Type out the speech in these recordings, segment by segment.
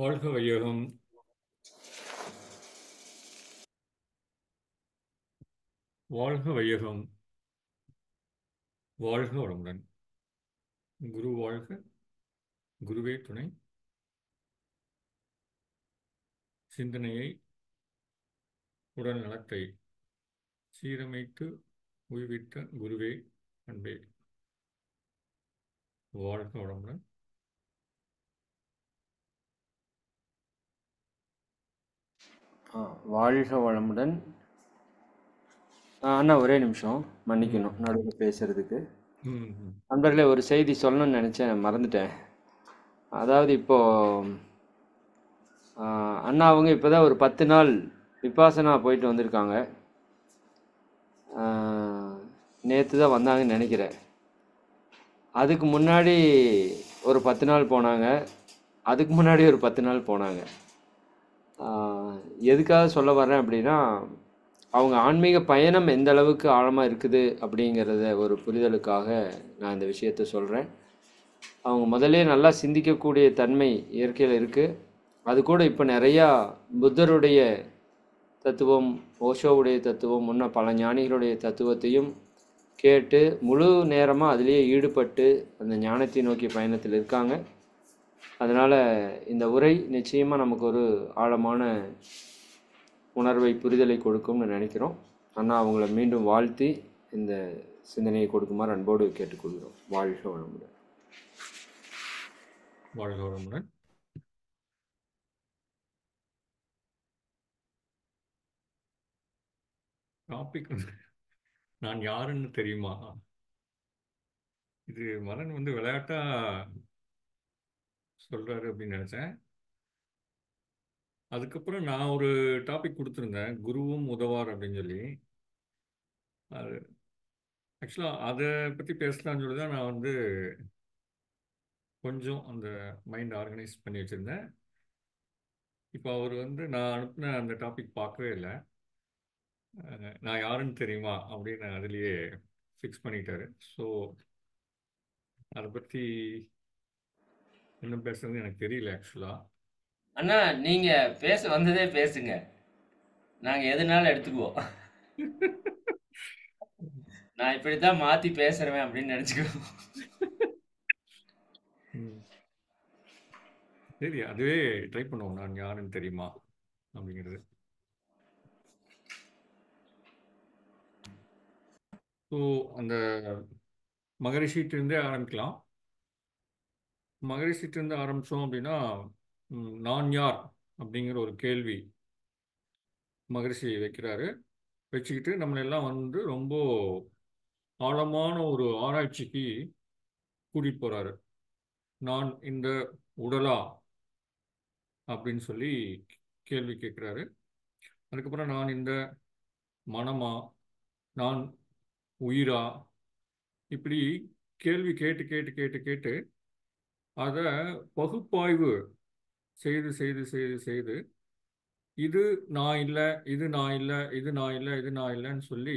வாழ்க வையகம். வாழ்க வையகம். வாழ்க வளமுடன். குரு வாழ்க. குருவே துணை. சிந்தனையை உடல் நலத்தை சீரமைத்து உய்வித்த குருவே அன்பே. வாழ்க வளமுடன். வாழ்க வளமுடன். அண்ணா ஒரே நிமிஷம் மன்னிக்கணும் நடுவில் பேசுறதுக்கு. நண்பர்களே, ஒரு செய்தி சொல்லணும்னு நினச்சேன், மறந்துட்டேன். அதாவது இப்போ அண்ணா அவங்க இப்போ தான் ஒரு 10 நாள் விபாசனா போயிட்டு வந்திருக்காங்க. நேற்று தான் வந்தாங்கன்னு நினைக்கிறேன். அதுக்கு முன்னாடி ஒரு 10 நாள் போனாங்க. அதுக்கு முன்னாடி ஒரு 10 நாள் போனாங்க. எதுக்காக சொல்ல வர்றேன் அப்படின்னா, அவங்க ஆன்மீக பயணம் எந்த அளவுக்கு ஆழமாக இருக்குது அப்படிங்கிறத ஒரு புரிதலுக்காக நான் இந்த விஷயத்த சொல்கிறேன். அவங்க முதல்ல நல்லா சிந்திக்கக்கூடிய தன்மை இயற்கையில் இருக்குது. அது கூட இப்போ நிறையா புத்தருடைய தத்துவம், ஓஷோவுடைய தத்துவம், முன்ன பல ஞானிகளுடைய தத்துவத்தையும் கேட்டு முழு நேரமாக அதிலேயே ஈடுபட்டு அந்த ஞானத்தை நோக்கிய பயணத்தில் இருக்காங்க. அதனால் இந்த உரை நிச்சயமாக நமக்கு ஒரு ஆழமான உணர்வை, புரிதலை கொடுக்கும்னு நினைக்கிறோம். ஆனால் அவங்கள மீண்டும் வாழ்த்தி இந்த சிந்தனையை கொடுக்குமாறு அன்போடு கேட்டுக்கொள்கிறோம். வாழ்க வளமுடன். வாழ்க வளமுடன். டாபிக் நான் யாருன்னு தெரியுமா? இது மதன் விளையாட்டா சொல்றாரு அப்படின்னு நினைச்சேன். அதுக்கப்புறம் நான் ஒரு டாபிக் கொடுத்துருந்தேன், குருவும் உதவார் அப்படின்னு சொல்லி. அது ஆக்சுவலாக அதை பற்றி பேசலாம்னு சொல்லி தான் நான் கொஞ்சம் அந்த மைண்ட் ஆர்கனைஸ் பண்ணி வச்சுருந்தேன். இப்போ அவர் நான் அனுப்பின அந்த டாபிக் பார்க்கவே இல்லை. நான் யாருன்னு தெரியுமா அப்படின்னு அதுலேயே ஃபிக்ஸ் பண்ணிட்டாரு. ஸோ அதை பற்றி என்ன பேசுறதுன்னு எனக்கு தெரியல ஆக்சுவலாக. அண்ணா, நீங்க பேச வந்ததே பேசுங்க, நாங்க எதுனாலும் எடுத்துக்குவோம். நான் இப்படித்தான் மாத்தி பேசுறேன் அப்படின்னு நினைச்சுக்கோ. சரி, அதுவே ட்ரை பண்ணுவோம். நான் யாருன்னு தெரியுமா அப்படிங்கிறது. ஸோ அந்த மகரிஷிட்டிருந்தே ஆரம்பிக்கலாம். மகரிஷிட்டிருந்து ஆரம்பித்தோம் அப்படின்னா, நான் யார் அப்படிங்கிற ஒரு கேள்வி மகரிஷி வைக்கிறாரு. வச்சுக்கிட்டு நம்மளெல்லாம் ரொம்ப ஆழமான ஒரு ஆராய்ச்சிக்கு கூட்டிகிட்டு போகிறாரு. நான் இந்த உடலா அப்படின்னு சொல்லி கேள்வி கேட்குறாரு. அதுக்கப்புறம் நான் இந்த மனமா, நான் உயிரா, இப்படி கேள்வி கேட்டு கேட்டு கேட்டு கேட்டு அதை பகுப்பாய்வு செய்து செய்து செய்து செய்து இது நான் இல்லை, இது நான் இல்லை, இது நான் இல்லை, இது நான் இல்லைன்னு சொல்லி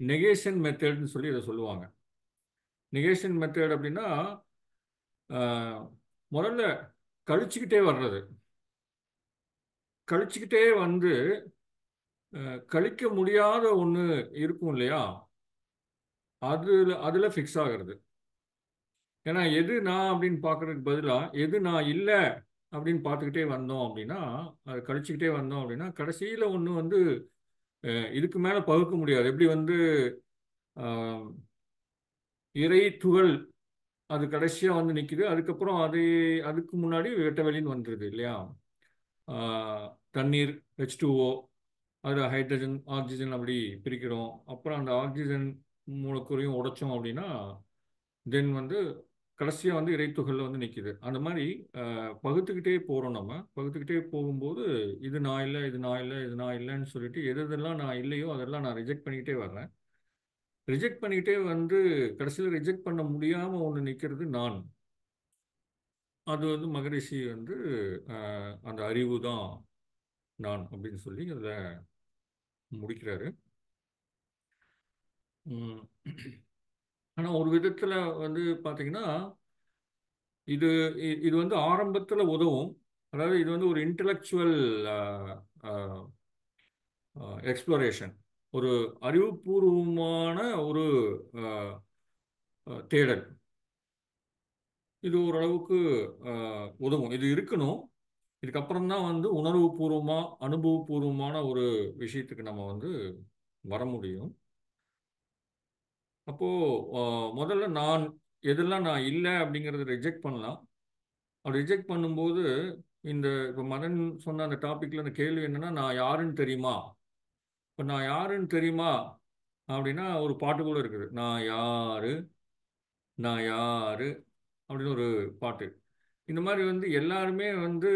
நெகேஷன் மெத்தட்னு சொல்லி இதை சொல்லுவாங்க. நெகேஷன் மெத்தட் அப்படின்னா முதல்ல கழிச்சுக்கிட்டே வர்றது. கழிச்சுக்கிட்டே கழிக்க முடியாத ஒன்று இருக்கும் இல்லையா, அதில் ஃபிக்ஸ் ஆகிறது. ஏன்னா எது நான் அப்படின்னு பார்க்கறதுக்கு பதிலாக எது நான் இல்லை அப்படின்னு பார்த்துக்கிட்டே வந்தோம் அப்படின்னா, அது கழிச்சுக்கிட்டே வந்தோம் அப்படின்னா கடைசியில் ஒன்று இதுக்கு மேலே பகுக்க முடியாது. எப்படி இறை துகள் அது கடைசியாக நிற்கிது. அதுக்கப்புறம் அதுக்கு முன்னாடி வெட்ட வெளின்னு வந்துடுது இல்லையா. தண்ணீர் H2O, அதில் ஹைட்ரஜன், ஆக்சிஜன் அப்படி பிரிக்கிறோம். அப்புறம் அந்த ஆக்சிஜன் மூலக்கூறையும் உடைச்சோம் அப்படின்னா தென் கடைசியாக இறைத்துகளில் நிற்கிது. அந்த மாதிரி பகுத்துக்கிட்டே போகிறோம். நம்ம பகுத்துக்கிட்டே போகும்போது இது நான் இல்லை, இது நான் இல்லை, இது நான் இல்லைன்னு சொல்லிட்டு எதெல்லாம் நான் இல்லையோ அதெல்லாம் நான் ரிஜெக்ட் பண்ணிக்கிட்டே வர்றேன். ரிஜெக்ட் பண்ணிக்கிட்டே கடைசியில் ரிஜெக்ட் பண்ண முடியாமல் ஒன்று நிற்கிறது நான். அது மகரிஷி அந்த அறிவு தான் நான் அப்படின்னு சொல்லி அதில் முடிக்கிறாரு. ஆனால் ஒரு விதத்தில் பார்த்தீங்கன்னா இது இது ஆரம்பத்தில் உதவும். அதாவது இது வந்து ஒரு இன்டலெக்சுவல் எக்ஸ்ப்ளோரேஷன், ஒரு அறிவுபூர்வமான ஒரு அஹ், தேடல். இது ஓரளவுக்கு உதவும். இது இருக்கணும். இதுக்கப்புறம் தான் வந்து உணர்வுபூர்வமா அனுபவபூர்வமான ஒரு விஷயத்துக்கு நம்ம வந்து வர முடியும். அப்போ முதல்ல நான் எதெல்லாம் நான் இல்லை அப்படிங்கிறத ரிஜெக்ட் பண்ணலாம். அப்படி ரிஜெக்ட் பண்ணும்போது இந்த இப்போ மதன் சொன்ன அந்த டாபிக்ல அந்த கேள்வி என்னன்னா, நான் யாருன்னு தெரியுமா? இப்போ நான் யாருன்னு தெரியுமா அப்படின்னா ஒரு பாட்டு கூட இருக்குது, நான் யாரு, நான் யாரு அப்படின்னு ஒரு பாட்டு. இந்த மாதிரி வந்து எல்லாருமே வந்து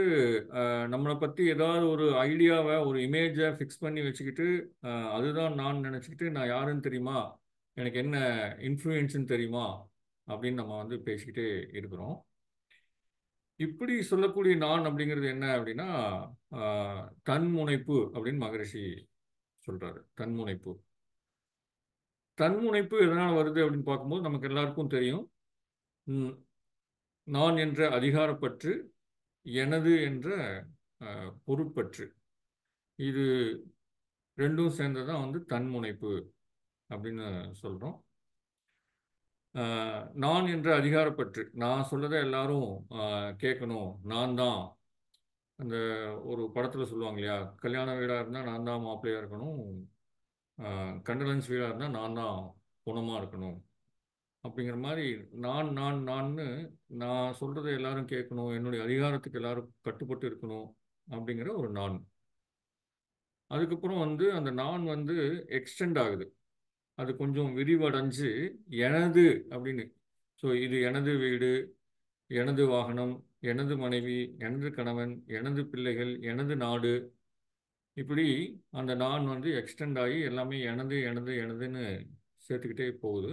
நம்மளை பற்றி ஏதாவது ஒரு ஐடியாவை, ஒரு இமேஜை ஃபிக்ஸ் பண்ணி வச்சுக்கிட்டு அதுதான் நான் நினச்சிக்கிட்டு, நான் யாருன்னு தெரியுமா, எனக்கு என்ன இன்ஃப்ளூயன்ஸ்னு தெரியுமா அப்படின்னு நம்ம வந்து பேசிக்கிட்டே இருக்கிறோம். இப்படி சொல்லக்கூடிய நான் அப்படிங்கிறது என்ன அப்படின்னா, தன்முனைப்பு அப்படின்னு மகரிஷி சொல்றாரு. தன்முனைப்பு. தன்முனைப்பு எதனால் வருது அப்படின்னு பார்க்கும்போது நமக்கு எல்லாருக்கும் தெரியும். ம், நான் என்ற அதிகாரப்பற்று, எனது என்ற பொருட்பற்று, இது ரெண்டும் சேர்ந்ததான் வந்து தன்முனைப்பு அப்படின்னு சொல்றோம். நான் என்ற அதிகாரப்பற்று, நான் சொல்லதை எல்லாரும் கேட்கணும், நான் தான். அந்த ஒரு படத்துல சொல்லுவாங்க இல்லையா, கல்யாண வீடா இருந்தா நான் தான் மாப்பிள்ளையா இருக்கணும், கண்டலன்ஸ் வீடா இருந்தா நான் தான் குணமா இருக்கணும், அப்படிங்கிற மாதிரி நான் நான் சொல்றதை எல்லாரும் கேட்கணும், என்னுடைய அதிகாரத்துக்கு எல்லாரும் கட்டுப்பட்டு இருக்கணும் அப்படிங்கிற ஒரு நான். அதுக்கப்புறம் வந்து அந்த நான் வந்து எக்ஸ்டெண்ட் ஆகுது. அது கொஞ்சம் விரிவடைஞ்சு எனது அப்படின்னு. ஸோ இது எனது வீடு, எனது வாகனம், எனது மனைவி, எனது கணவன், எனது பிள்ளைகள், எனது நாடு, இப்படி அந்த நான் வந்து எக்ஸ்டெண்ட் ஆகி எல்லாமே எனது எனது எனதுன்னு சேர்த்துக்கிட்டே போகுது.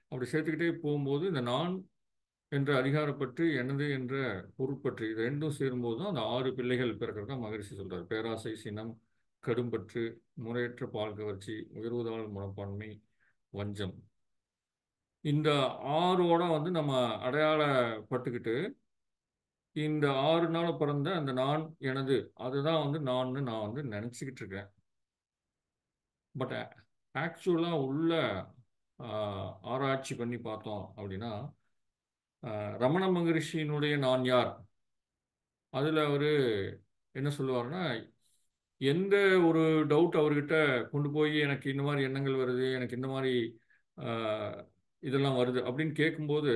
அப்படி சேர்த்துக்கிட்டே போகும்போது இந்த நான் என்ற அதிகாரப்பற்று, எனது என்ற பொருட்பற்று, இது ரெண்டும் சேரும்போது தான் அந்த 6 பிள்ளைகள் பிறக்கிறதா மகரிஷி சொல்றார். பேராசை, சினம், கடும்பற்று, முறையற்ற பால் கவர்ச்சி, உயர்வுதாழ் மனப்பான்மை, வஞ்சம். இந்த 6ஓட வந்து நம்ம அடையாளப்பட்டுக்கிட்டு இந்த 6 பிறந்த அந்த நான் எனது, அதுதான் வந்து நான் வந்து நினச்சிக்கிட்டு இருக்கேன். பட் ஆக்சுவலாக உள்ள ஆராய்ச்சி பண்ணி பார்த்தோம் அப்படின்னா, ரமண மகரிஷியினுடைய நான் யார், அதில் அவர் என்ன சொல்லுவார்னா, எந்த ஒரு டவுட் அவர்கிட்ட கொண்டு போய் எனக்கு இந்த மாதிரி எண்ணங்கள் வருது, எனக்கு இந்த மாதிரி ஆஹ், இதெல்லாம் வருது அப்படின்னு கேட்கும்போது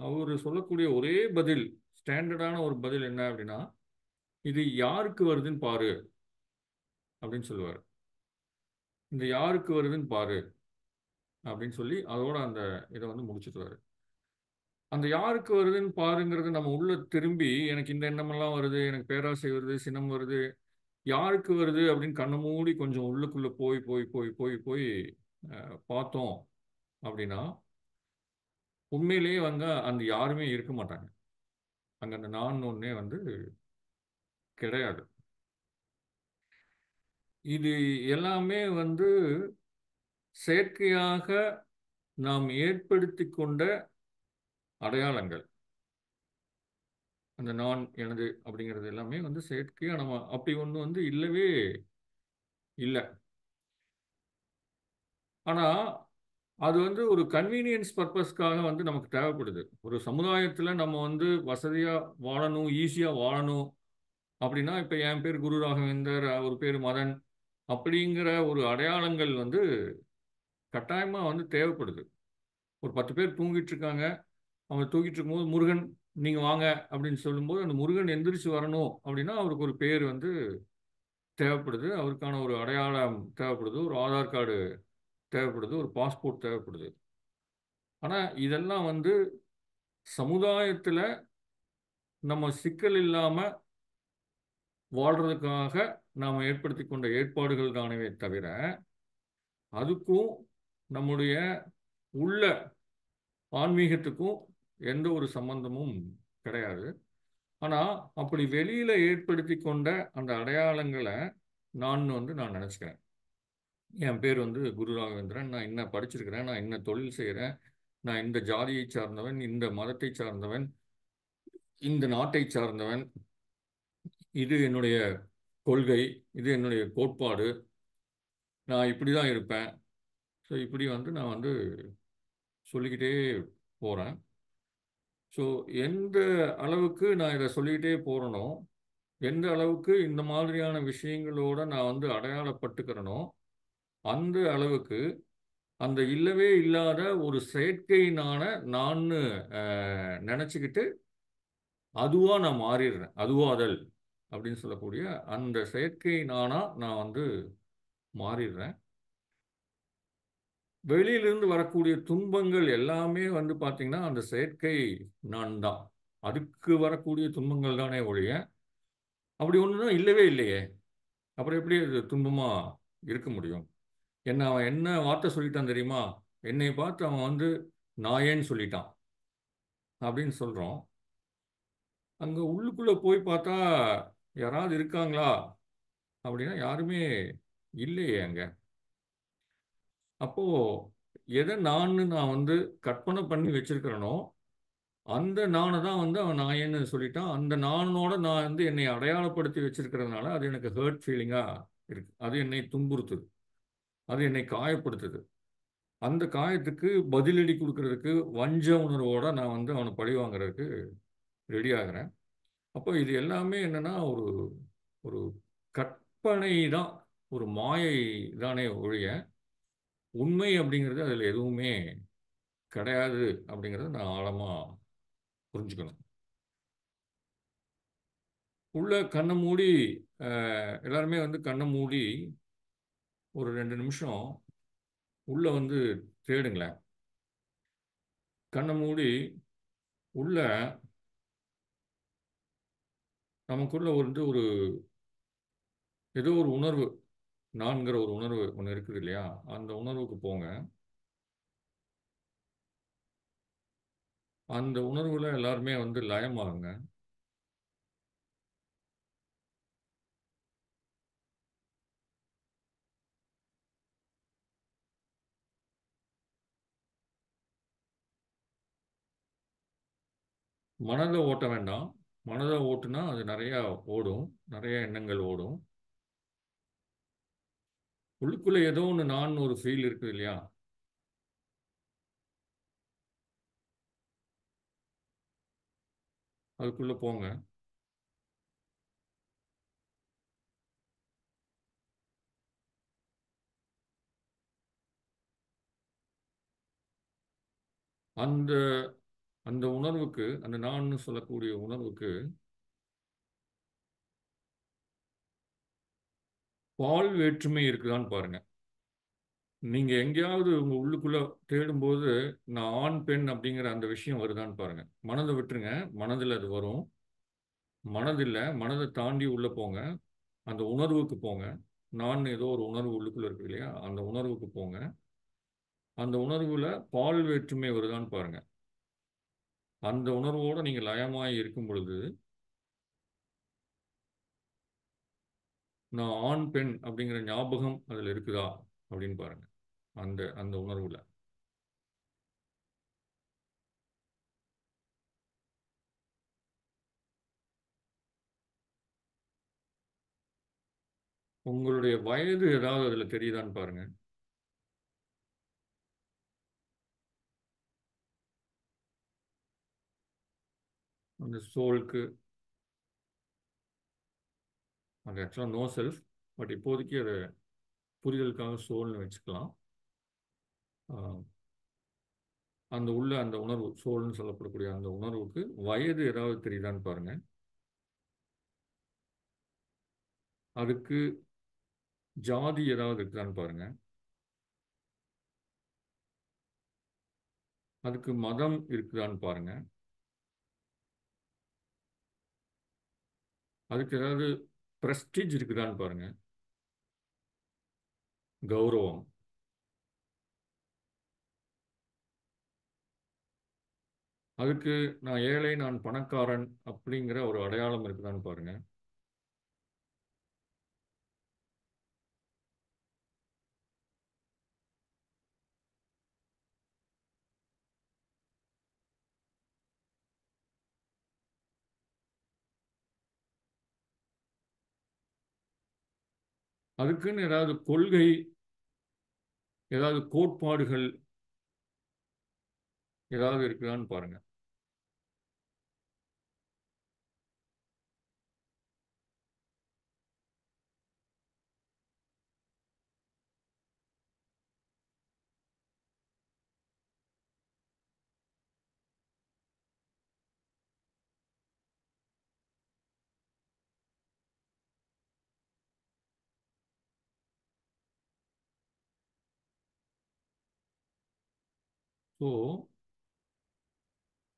அவர் சொல்லக்கூடிய ஒரே பதில், ஸ்டாண்டர்டான ஒரு பதில் என்ன அப்படின்னா, இது யாருக்கு வருதுன்னு பாரு அப்படின்னு சொல்லுவார். இந்த யாருக்கு வருதுன்னு பாரு அப்படின்னு சொல்லி அதோட அந்த இதை வந்து முடிச்சுட்டுவாரு. அந்த யாருக்கு வருதுன்னு பாருங்கிறது நம்ம உள்ள திரும்பி, எனக்கு இந்த எண்ணமெல்லாம் வருது, எனக்கு பேராசை வருது, சினம் வருது, யாருக்கு வருது அப்படின்னு கண்ணை மூடி கொஞ்சம் உள்ளுக்குள்ள போய் போய் போய் போய் போய் பார்த்தோம் அப்படின்னா, உண்மையிலேயே வந்து அந்த யாருமே இருக்க மாட்டாங்க. அங்க அந்த நான் ஒன்னே வந்து கிடையாது. இது எல்லாமே வந்து செயற்கையாக நாம் ஏற்படுத்தி கொண்ட அடையாளங்கள். அந்த நான் எனது அப்படிங்கிறது எல்லாமே வந்து செயற்கையாக நம்ம அப்படி ஒன்று வந்து இல்லவே இல்லை. ஆனால் அது வந்து ஒரு கன்வீனியன்ஸ் பர்பஸ்க்காக வந்து நமக்கு தேவைப்படுது. ஒரு சமுதாயத்தில் நம்ம வந்து வசதியாக வாழணும், ஈஸியாக வாழணும் அப்படின்னா, இப்போ என் பேர் குரு ராகவேந்தர், ஒரு பேர் மதன், அப்படிங்கிற ஒரு அடையாளங்கள் வந்து கட்டாயமாக வந்து தேவைப்படுது. ஒரு 10 பேர் தூங்கிட்டு இருக்காங்க, அவங்க தூங்கிட்டு இருக்கும்போது முருகன் நீங்கள் வாங்க அப்படின்னு சொல்லும்போது அந்த முருகன் எந்திரிச்சு வரணும் அப்படின்னா அவருக்கு ஒரு பேர் வந்து தேவைப்படுது, அவருக்கான ஒரு அடையாளம் தேவைப்படுது, ஒரு ஆதார் கார்டு தேவைப்படுது, ஒரு பாஸ்போர்ட் தேவைப்படுது. ஆனால் இதெல்லாம் வந்து சமுதாயத்தில் நம்ம சிக்கல் இல்லாமல் வாழ்றதுக்காக நாம் ஏற்படுத்தி கொண்ட ஏற்பாடுகள் தானவே தவிர, அதுக்கும் நம்முடைய உள்ள ஆன்மீகத்துக்கும் எந்த ஒரு சம்பந்தமும் கிடையாது. ஆனால் அப்படி வெளியில் ஏற்படுத்தி கொண்ட அந்த அடையாளங்களை நான் நினச்சிக்கிறேன். என் பேர் வந்து குரு ராகவேந்திரன், நான் என்ன படிச்சிருக்கிறேன், நான் என்ன தொழில் செய்கிறேன், நான் இந்த ஜாதியை சார்ந்தவன், இந்த மதத்தை சார்ந்தவன், இந்த நாட்டை சார்ந்தவன், இது என்னுடைய கொள்கை, இது என்னுடைய கோட்பாடு, நான் இப்படி தான் இருப்பேன். ஸோ இப்படி வந்து நான் வந்து சொல்லிக்கிட்டே போகிறேன். ஸோ எந்த அளவுக்கு நான் இதை சொல்லிக்கிட்டே போகிறேனோ, எந்த அளவுக்கு இந்த மாதிரியான விஷயங்களோட நான் வந்து அடையாளப்பட்டுக்கிறேனோ, அந்த அளவுக்கு அந்த இல்லவே இல்லாத ஒரு செயற்கை நான்னு நினச்சிக்கிட்டு அதுவாக நான் மாறிடுறேன். அதுவாதல் அப்படின்னு சொல்லக்கூடிய அந்த செயற்கை நான் வந்து மாறிடுறேன். வெளியிலிருந்து வரக்கூடிய துன்பங்கள் எல்லாமே வந்து பார்த்தீங்கன்னா அந்த செயற்கை நான் தான். அதுக்கு வரக்கூடிய துன்பங்கள் தானே ஒழிய அப்படி ஒன்று தான் இல்லவே இல்லையே. அப்புறம் எப்படி அது துன்பமா இருக்க முடியும்? அவன் என்ன வார்த்தை சொல்லிட்டான் தெரியுமா? என்னை பார்த்து அவன் வந்து நாயேன்னு சொல்லிட்டான் அப்படின்னு சொல்றோம். அங்க உள்ளுக்குள்ள போய் பார்த்தா யாராவது இருக்காங்களா அப்படின்னா யாருமே இல்லையே அங்க. அப்போ எதை நான் வந்து கற்பனை பண்ணி வச்சிருக்கிறேனோ அந்த நானை தான் வந்து அவன் நாயேன்னு சொல்லிட்டான். அந்த நானோட நான் வந்து என்னை அடையாளப்படுத்தி வச்சிருக்கிறதுனால அது எனக்கு ஹர்ட் ஃபீலிங்கா இருக்கு. அது என்னை துன்புறுத்துது, அது என்னை காயப்படுத்துது. அந்த காயத்துக்கு பதிலடி கொடுக்கறதுக்கு வஞ்ச உணர்வோட நான் வந்து அவனை பழி வாங்குறதுக்கு ரெடி ஆகிறேன். அப்போ இது எல்லாமே என்னன்னா ஒரு ஒரு கற்பனை தான், ஒரு மாயை தானே ஒழிய உண்மை அப்படிங்கிறது அதில் எதுவுமே கிடையாது அப்படிங்கிறத நான் ஆழமா புரிஞ்சுக்கணும். உள்ள கண்ணை மூடி எல்லாருமே வந்து கண்ணை மூடி ஒரு 2 நிமிஷம் உள்ள வந்து தேடுங்களேன். கண்ணை மூடி உள்ள நமக்குள்ள வந்து ஒரு ஏதோ ஒரு உணர்வு, நான்கிற ஒரு உணர்வு ஒன்று இருக்குது இல்லையா? அந்த உணர்வுக்கு போங்க. அந்த உணர்வுல எல்லாருமே வந்து லயமாகுங்க. மனதை ஓட்ட வேண்டாம். மனதை ஓட்டுனா அது நிறைய ஓடும், நிறைய எண்ணங்கள் ஓடும். உள்ளுக்குள்ள ஏதோ ஒன்று நான் ஒரு ஃபீல் இருக்குது இல்லையா? அதுக்குள்ள போங்க. அந்த அந்த உணர்வுக்கு, அந்த நான் சொல்லக்கூடிய உணர்வுக்கு பால் வேற்றுமை இருக்குதான்னு பாருங்க. நீங்க எங்கேயாவது உங்க உள்ளுக்குள்ள தேடும்போது நான் ஆண் பெண் அப்படிங்கிற அந்த விஷயம் வருதான்னு பாருங்க. மனதை விட்டுருங்க, மனதில் அது வரும். மனதில்லை, மனதை தாண்டி உள்ள போங்க. அந்த உணர்வுக்கு போங்க. நான் ஏதோ ஒரு உணர்வு உள்ளுக்குள்ள இருக்கு இல்லையா? அந்த உணர்வுக்கு போங்க. அந்த உணர்வுல பால் வேற்றுமை வருதான்னு பாருங்க. அந்த உணர்வோட நீங்க லயமாய் இருக்கும் பொழுது நான் ஆண் பெண் அப்படிங்கிற ஞாபகம் அதுல இருக்குதா அப்படின்னு பாருங்க. அந்த அந்த உணர்வுல உங்களுடைய வயது ஏதாவது அதுல தெரியுதான்னு பாருங்க. அந்த சோலுக்கு அது ஆக்சுவலாக நோ செல்ஃப். பட் இப்போதைக்கு அதை புரிதலுக்காக சோல்னு வச்சுக்கலாம். ஆஹ் அந்த உள்ள அந்த உணர்வு, சோல்னு சொல்லப்படக்கூடிய அந்த உணர்வுக்கு வயது ஏதாவது தெரியுதான்னு பாருங்க. அதுக்கு ஜாதி ஏதாவது இருக்குதான்னு பாருங்க. அதுக்கு மதம் இருக்குதான்னு பாருங்க. அதுக்கு ஏதாவது பிரஸ்டீஜ் இருக்குதான்னு பாருங்க. கௌரவம். அதுக்கு நான் ஏழை, நான் பணக்காரன் அப்படிங்கிற ஒரு அடையாளம் இருக்குதான்னு பாருங்க. அதுக்குன்னு ஏதாவது கொள்கை, ஏதாவது கோட்பாடுகள் ஏதாவது இருக்குதான்னு பாருங்க. ஸோ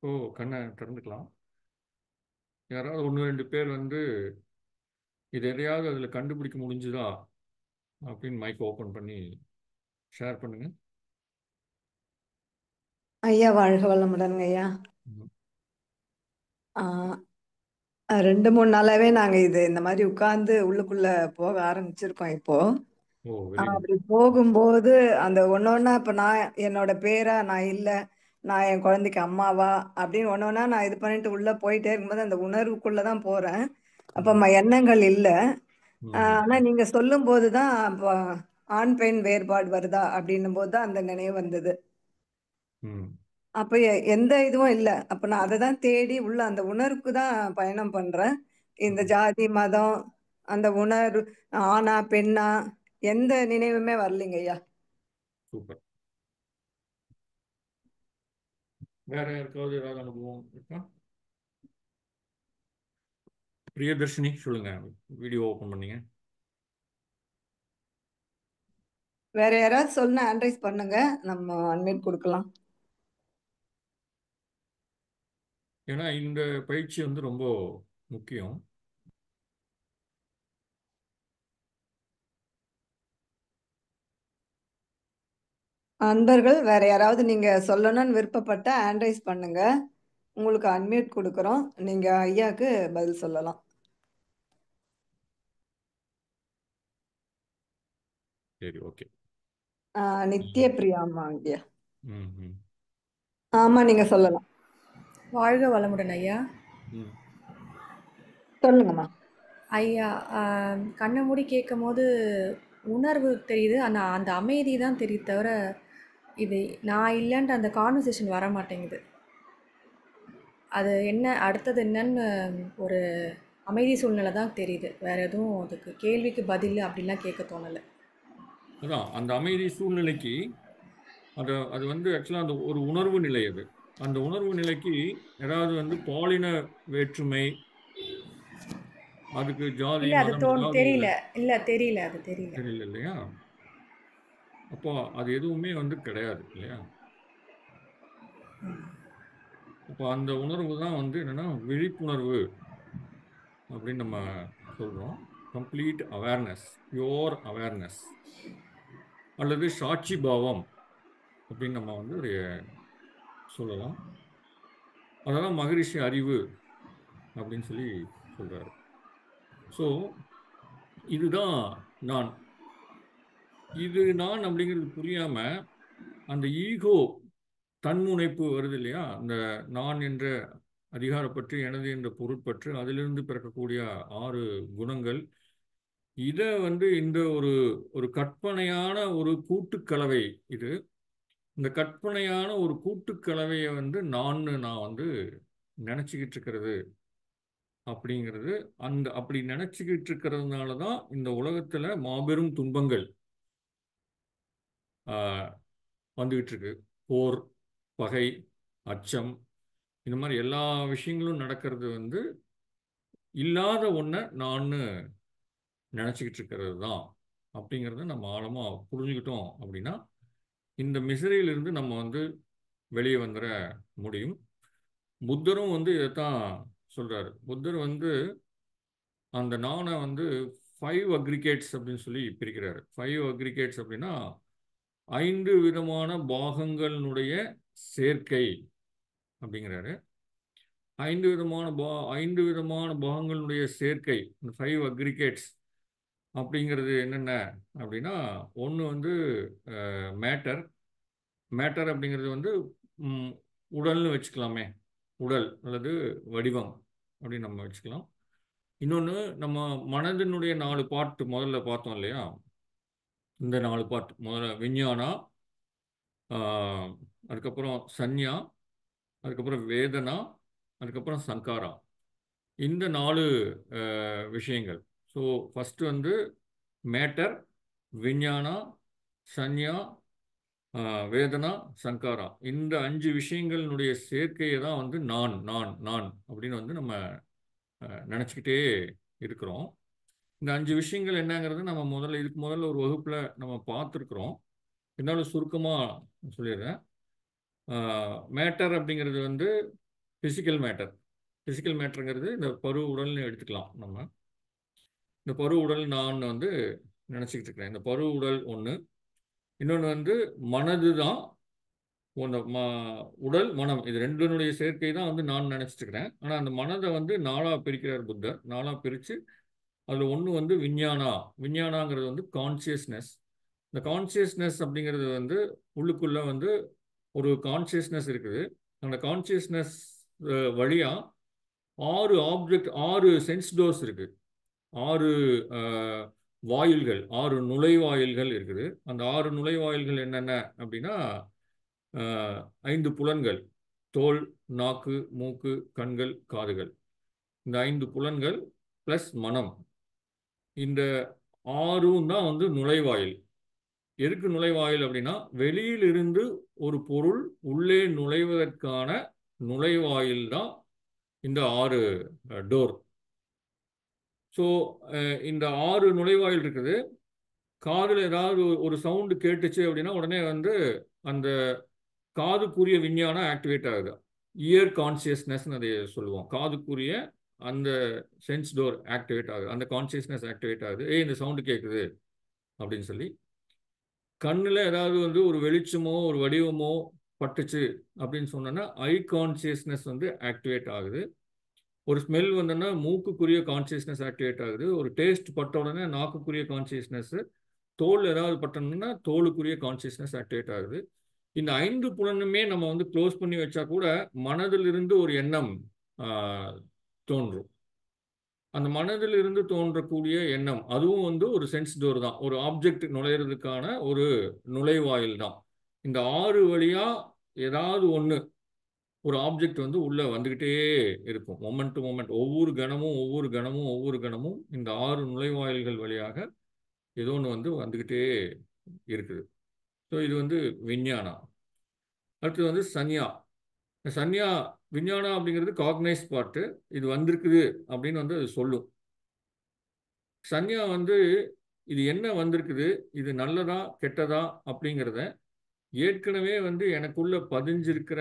ஓ, கண்ணை திறந்துக்கலாம். யாராவது ஒன்று ரெண்டு பேர் வந்து இது எதையாவது அதில் கண்டுபிடிக்க முடிஞ்சுதா அப்படின்னு மைக் ஓப்பன் பண்ணி ஷேர் பண்ணுங்க. ஐயா வாழ்க வளமுடன்ங்க ஐயா. ம். ஆ, 2 3 நாளாவே நாங்க இந்த மாதிரி உட்கார்ந்து உள்ளுக்குள்ள போக ஆரம்பிச்சிருக்கோம் இப்போ. ஓ, வெரி குட். அப்படி போகும்போது அந்த ஒன்னொன்னா இப்ப நான் என்னோட பேரா நான் இல்ல, நான் என் குழந்தைக்கு அம்மாவா அப்படின்னு ஒன்னொன்னா நான் இது பண்ணிட்டு உள்ள போயிட்டே இருக்கும்போது அந்த உணர்வுக்குள்ளதான் போறேன். அப்ப எண்ணங்கள் இல்ல. ஆனா ம். நீங்க சொல்லும் போதுதான் அப்ப ஆண் பெண் வேறுபாடு வருதா அப்படின்னும் போதுதான் அந்த நினைவு வந்தது. ம். அப்ப எந்த இதுவும் இல்ல. அப்ப நான் அதை தான் தேடி உள்ள அந்த உணர்வுக்கு தான் பயணம் பண்றேன். இந்த ம். ஜாதி மதம் அந்த உணர்வு, ஆணா பெண்ணா எந்த நினைவுமே வரலைங்க ஐயா. சூப்பர். வேற யாருக்காவது ஏதாவது அனுபவம் இருக்கா? பிரியதர்ஷினி சொல்லுங்க, வீடியோ ஓப்பன் பண்ணீங்க. வேற யாராவது சொன்னா அட்வைஸ் பண்ணுங்க, நம்ம அன்மியூட் கொடுக்கலாம். ஏன்னா இந்த பயிற்சி வந்து ரொம்ப முக்கியம். அன்பர்கள் வேற யாராவது நீங்க சொல்லணும்னு விருப்பப்பட்ட அட்வைஸ் பண்ணுங்க. உங்களுக்கு அன்மியூட் கொடுக்குறோம், நீங்க ஐயாக்கு பதில் சொல்லலாம். சரி, ஓகே. நித்ய பிரியாமா ஐயா. ம். ம். ஆமா, நீங்க சொல்லலாம். வாழ்க வளமுடன் ஐயா. ம். சொல்லுங்கம்மா. ஐயா, கண்ணை மூடி கேட்கும் போது உணர்வு தெரியுது, ஆனால் அந்த அமைதி தான் தெரியுது தவிர இது நான் இல்லைன்ற அந்த கான்வர்சேஷன் வர மாட்டேங்குது. அது என்ன அடுத்தது என்னன்னு ஒரு அமைதி சூழ்நிலை தான் தெரியுது. வேறு எதுவும் அதுக்கு கேள்விக்கு பதில் அப்படிலாம் கேட்க தோணலை. அதான் அந்த அமைதி சூழ்நிலைக்கு அது வந்து ஆக்சுவலாக அந்த ஒரு உணர்வு நிலை. அது அந்த உணர்வு நிலைக்கு ஏதாவது வந்து பாலின வேற்றுமை, அதுக்கு ஜாதி இல்லை, அது மதம் ஏதாவது தெரியல. இல்லை, தெரியல, அது தெரியல. தெரியல இல்லையா? அப்போ அது எதுவுமே வந்து கிடையாது இல்லையா? அப்போ அந்த உணர்வு தான் வந்து என்னன்னா விழிப்புணர்வு அப்படின்னு நம்ம சொல்றோம். கம்ப்ளீட் அவேர்னஸ், பியோர் அவேர்னஸ், அல்லது சாட்சி பாவம் அப்படின்னு நம்ம வந்து ஒரு சொல்லலாம். அதெல்லாம் மகரிஷி அறிவு அப்படின்னு சொல்லி சொல்றாரு. ஸோ இதுதான் நான். இது நான் அப்படிங்கிறது புரியாம அந்த ஈகோ தன்முனைப்பு வருது இல்லையா? அந்த நான் என்ற அதிகாரப்பற்று, எனது என்ற பொருட்பற்று, அதிலிருந்து பிறக்கக்கூடிய 6 குணங்கள், இதை வந்து இந்த ஒரு ஒரு கற்பனையான ஒரு கூட்டுக்கலவை இது. இந்த கற்பனையான ஒரு கூட்டுக்கலவையை வந்து நான் வந்து நினச்சிக்கிட்டு இருக்கிறது அப்படிங்கிறது, அந்த அப்படி நினச்சிக்கிட்டு இருக்கிறதுனால தான் இந்த உலகத்தில் மாபெரும் துன்பங்கள் வந்துகிட்டு இருக்கு. போர், பகை, அச்சம், இந்த மாதிரி எல்லா விஷயங்களும் நடக்கிறது வந்து இல்லாத ஒன்றை நான் நினச்சிக்கிட்டு இருக்கிறது தான் அப்படிங்கிறத நம்ம ஆழமாக புரிஞ்சுக்கிட்டோம் அப்படின்னா இந்த மிசரியிலிருந்து நம்ம வந்து வெளியே வந்துட முடியும். புத்தரும் வந்து இதைத்தான் சொல்றாரு. புத்தர் வந்து அந்த நானை வந்து 5 அக்ரிகேட்ஸ் அப்படின்னு சொல்லி பிரிக்கிறாரு. 5 அக்ரிகேட்ஸ் அப்படின்னா 5 விதமான பாகங்களினுடைய சேர்க்கை அப்படிங்கிறாரு. 5 விதமான பாகங்களுடைய சேர்க்கை, இந்த 5 அக்ரிகேட்ஸ் அப்படிங்கிறது என்னென்ன அப்படின்னா, ஒன்று வந்து மேட்டர். மேட்டர் அப்படிங்கிறது வந்து உடல்னு வச்சுக்கலாமே, உடல் அல்லது வடிவம் அப்படின்னு நம்ம வச்சுக்கலாம். இன்னொன்று, நம்ம மனதினுடைய 4 பார்ட் முதல்ல பார்த்தோம் இல்லையா? இந்த 4 பார்ட் முதல்ல விஞ்ஞானா, ஆஹ், அதுக்கப்புறம் சன்யா, அதுக்கப்புறம் வேதனா, அதுக்கப்புறம் சங்காரா. இந்த 4 விஷயங்கள். ஸோ ஃபஸ்ட்டு வந்து மேட்டர், விஞ்ஞானா, சன்யா, வேதனா, சங்காரா. இந்த 5 விஷயங்களினுடைய சேர்க்கையை தான் வந்து நான் நான் நான் அப்படின்னு வந்து நம்ம நினச்சிக்கிட்டே இருக்கிறோம். இந்த 5 விஷயங்கள் என்னங்கிறது நம்ம இதுக்கு முதல்ல ஒரு வகுப்பில் நம்ம பார்த்துருக்குறோம். இருந்தாலும் சுருக்கமாக சொல்லிடுறேன். மேட்டர் அப்படிங்கிறது வந்து ஃபிசிக்கல் மேட்டர். ஃபிசிக்கல் மேட்டருங்கிறது இந்த பரு உடல்னு எடுத்துக்கலாம். நம்ம இந்த பரு உடல் நான் வந்து நினச்சிக்கிட்டு இருக்கிறேன். இந்த பரு உடல் ஒன்று. இன்னொன்று வந்து மனது தான். உடல் மனம் இது ரெண்டினுடைய சேர்க்கை தான் வந்து நான் நினச்சிட்டு இருக்கிறேன். ஆனால் அந்த மனதை வந்து 4ஆக பிரிக்கிறார் புத்தர். 4ஆக பிரித்து அதில் ஒன்று வந்து விஞ்ஞானா. விஞ்ஞானாங்கிறது வந்து கான்சியஸ்னஸ். இந்த கான்சியஸ்னஸ் அப்படிங்கிறது வந்து உள்ளுக்குள்ளே வந்து ஒரு கான்சியஸ்னஸ் இருக்குது. அந்த கான்சியஸ்னஸ் வழியாக 6 ஆப்ஜெக்ட், 6 சென்ஸ் டோர்ஸ் இருக்குது. 6 வாயில்கள், 6 நுழைவாயில்கள் இருக்குது. அந்த 6 நுழைவாயில்கள் என்னென்ன அப்படின்னா, 5 புலன்கள்: தோல், நாக்கு, மூக்கு, கண்கள், காதுகள். இந்த 5 புலன்கள் ப்ளஸ் மனம். இந்த 6ம் தான் வந்து நுழைவாயில். எதுக்கு நுழைவாயில் அப்படின்னா, வெளியிலிருந்து ஒரு பொருள் உள்ளே நுழைவதற்கான நுழைவாயில் தான் இந்த 6 டோர். ஸோ இந்த 6 நுழைவாயில் இருக்குது. காதில் ஏதாவது ஒரு சவுண்டு கேட்டுச்சு அப்படின்னா உடனே வந்து அந்த காதுக்குரிய விஞ்ஞானம் ஆக்டிவேட் ஆகுது. இயர் கான்சியஸ்னஸ்ன்னு அதை சொல்லுவோம். காதுக்குரிய அந்த சென்ஸ் டோர் ஆக்டிவேட் ஆகுது. அந்த கான்சியஸ்னஸ் ஆக்டிவேட் ஆகுது. இந்த சவுண்டு கேட்குது அப்படின்னு சொல்லி. கண்ணில் ஏதாவது வந்து ஒரு வெளிச்சமோ ஒரு வடிவமோ பட்டுச்சு அப்படின்னு சொன்னோன்னா ஐ கான்சியஸ்னஸ் வந்து ஆக்டிவேட் ஆகுது. ஒரு ஸ்மெல் வந்தோன்னா மூக்குக்குரிய கான்சியஸ்னஸ் ஆக்டிவேட் ஆகுது. ஒரு டேஸ்ட் பட்ட உடனே நாக்குக்குரிய கான்சியஸ்னஸ். தோல் ஏதாவது பட்டணும்னா தோலுக்குரிய கான்சியஸ்னஸ் ஆக்டிவேட் ஆகுது. இந்த 5 புலனுமே நம்ம வந்து க்ளோஸ் பண்ணி வச்சா கூட மனதிலிருந்து ஒரு எண்ணம் தோன்றும். அந்த மனதிலிருந்து தோன்றக்கூடிய எண்ணம் அதுவும் வந்து ஒரு சென்ஸ் டோர் தான். ஒரு ஆப்ஜெக்ட் நுழையிறதுக்கான ஒரு நுழைவாயில் தான். இந்த 6 வழியா ஏதாவது ஒன்று ஒரு ஆப்ஜெக்ட் வந்து உள்ள வந்துக்கிட்டே இருக்கும். மொமெண்ட் டு மொமெண்ட், ஒவ்வொரு கணமும் இந்த 6 நுழைவாயில்கள் வழியாக ஏதோ ஒன்று வந்து வந்துக்கிட்டே இருக்குது. ஸோ இது வந்து விஞ்ஞானா. அடுத்து வந்து சன்யா. சன்யா விஞ்ஞானா அப்படிங்கிறது காக்னைஸ் பார்ட்டு. இது வந்திருக்குது அப்படின்னு வந்து அது சொல்லும். சன்யா வந்து இது என்ன வந்திருக்குது, இது நல்லதா கெட்டதா அப்படிங்கிறத ஏற்கனவே வந்து எனக்குள்ள பதிஞ்சிருக்கிற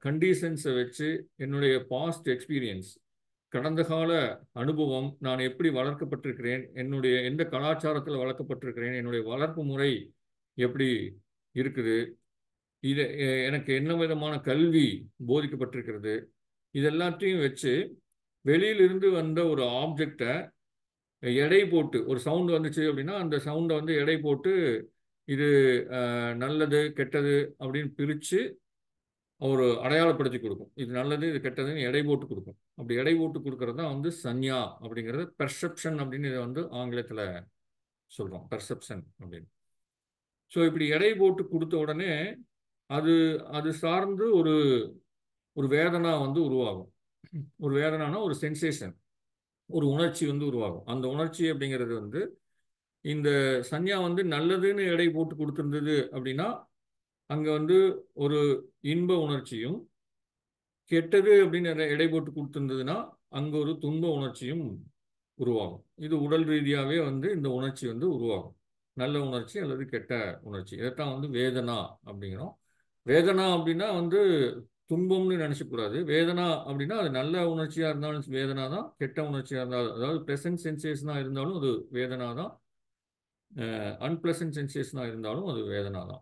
கண்டிஷன்ஸை வச்சு, என்னுடைய பாஸ்ட் எக்ஸ்பீரியன்ஸ், கடந்த கால அனுபவம், நான் எப்படி வளர்க்கப்பட்டிருக்கிறேன், என்னுடைய எந்த கலாச்சாரத்தில் வளர்க்கப்பட்டிருக்கிறேன், என்னுடைய வளர்ப்பு முறை எப்படி இருக்குது, இது எனக்கு என்ன விதமான கல்வி போதிக்கப்பட்டிருக்கிறது, இதெல்லாத்தையும் வச்சு வெளியிலிருந்து வந்த ஒரு ஆப்ஜெக்டை எடை போட்டு, ஒரு சவுண்டு வந்துச்சு அப்படின்னா அந்த சவுண்டை வந்து எடை போட்டு இது நல்லது கெட்டது அப்படின்னு பிரித்து ஒரு அடையாளப்படுத்தி கொடுக்கும். இது நல்லது இது கெட்டதுன்னு எடை போட்டு கொடுக்கும். அப்படி எடை போட்டு கொடுக்கறது தான் வந்து சன்யா அப்படிங்கிறது. பெர்செப்ஷன் அப்படின்னு இதை வந்து ஆங்கிலத்தில் சொல்கிறோம், பெர்செப்ஷன் அப்படின்னு. ஸோ இப்படி எடை போட்டு கொடுத்த உடனே அது அது சார்ந்து ஒரு ஒரு வேதனா வந்து உருவாகும். ஒரு வேதனானா ஒரு சென்சேஷன், ஒரு உணர்ச்சி வந்து உருவாகும். அந்த உணர்ச்சி அப்படிங்கிறது வந்து இந்த சன்யா வந்து நல்லதுன்னு எடை போட்டு கொடுத்துருந்தது அப்படின்னா அங்கே வந்து ஒரு இன்ப உணர்ச்சியும், கெட்டது அப்படின்னு எடை போட்டு கொடுத்துருந்ததுன்னா அங்கே ஒரு துன்ப உணர்ச்சியும் உருவாகும். இது உடல் ரீதியாகவே வந்து இந்த உணர்ச்சி வந்து உருவாகும். நல்ல உணர்ச்சி அல்லது கெட்ட உணர்ச்சி. இதைத்தான் வந்து வேதனா அப்படிங்கிறோம். வேதனா அப்படின்னா வந்து துன்பம்னு நினச்சக்கூடாது. வேதனா அப்படின்னா அது நல்ல உணர்ச்சியாக இருந்தாலும் வேதனா தான், கெட்ட உணர்ச்சியாக இருந்தாலும், அதாவது ப்ளசன்ட் சென்சேஷனாக இருந்தாலும் அது வேதனா தான், அன்பிளசன்ட் சென்சேஷனாக இருந்தாலும் அது வேதனா தான்.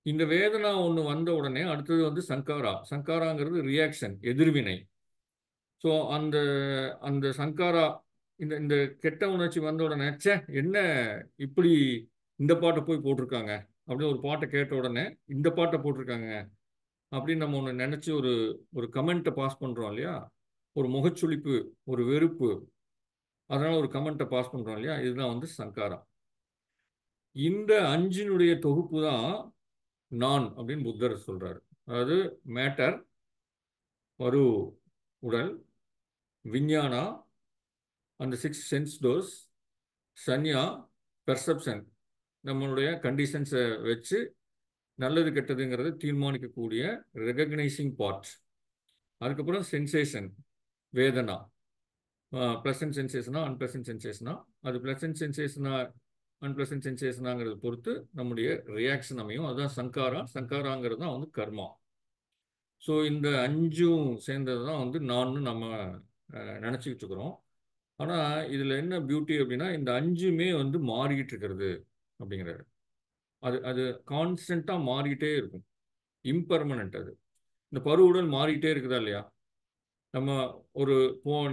இந்த வேதனா ஒன்று வந்த உடனே அடுத்தது வந்து சங்காரா. சங்காராங்கிறது ரியாக்ஷன், எதிர்வினை. ஸோ அந்த அந்த சங்காரா, இந்த இந்த கெட்ட உணர்ச்சி வந்த உடனே என்ன இப்படி இந்த பாட்டை போய் போட்டிருக்காங்க அப்படின்னு ஒரு பாட்டை கேட்ட உடனே இந்த பாட்டை போட்டிருக்காங்க அப்படின்னு நம்ம ஒன்று நினச்சி ஒரு ஒரு கமெண்ட்டை பாஸ் பண்ணுறோம் இல்லையா? ஒரு முகச்சுளிப்பு, ஒரு வெறுப்பு, அதனால ஒரு கமெண்ட்டை பாஸ் பண்றோம் இல்லையா, இதுதான் வந்து சங்காரா. இந்த அஞ்சினுடைய தொகுப்பு தான் நான் அப்படின்னு புத்தர் சொல்றாரு. அதாவது மேட்டர், பரு உடல், விஞ்ஞானா அந்த 6 சென்ஸ் டோஸ், சன்யா பெர்செப்ஷன், நம்மளுடைய கண்டிஷன்ஸை வச்சு நல்லது கெட்டதுங்கிறத தீர்மானிக்கக்கூடிய ரெகக்னைசிங் பார்ட். அதுக்கப்புறம் சென்சேஷன், வேதனா, ப்ளசன்ட் சென்சேஷனா அன்பிளசன்ட் சென்சேஷனா, அது ப்ளசன்ட் சென்சேஷனா அன்பிளசன்ட் சென்சேஷனாங்கிறத பொறுத்து நம்முடைய ரியாக்ஷன் அமையும். அதுதான் சங்காரா. சங்காராங்கிறது தான் வந்து கர்மா. ஸோ இந்த அஞ்சும் சேர்ந்தது தான் வந்து நான் நம்ம நினச்சிக்கிட்டு இருக்கிறோம். ஆனால் இதில் என்ன பியூட்டி அப்படின்னா, இந்த அஞ்சுமே வந்து மாறிக்கிட்டு இருக்கிறது அப்படிங்கிறாரு. அது அது கான்ஸ்டண்ட்டாக மாறிக்கிட்டே இருக்கும், இம்பர்மனண்ட். அது இந்த பருவுடல் மாறிக்கிட்டே இருக்குதா இல்லையா? நம்ம ஒரு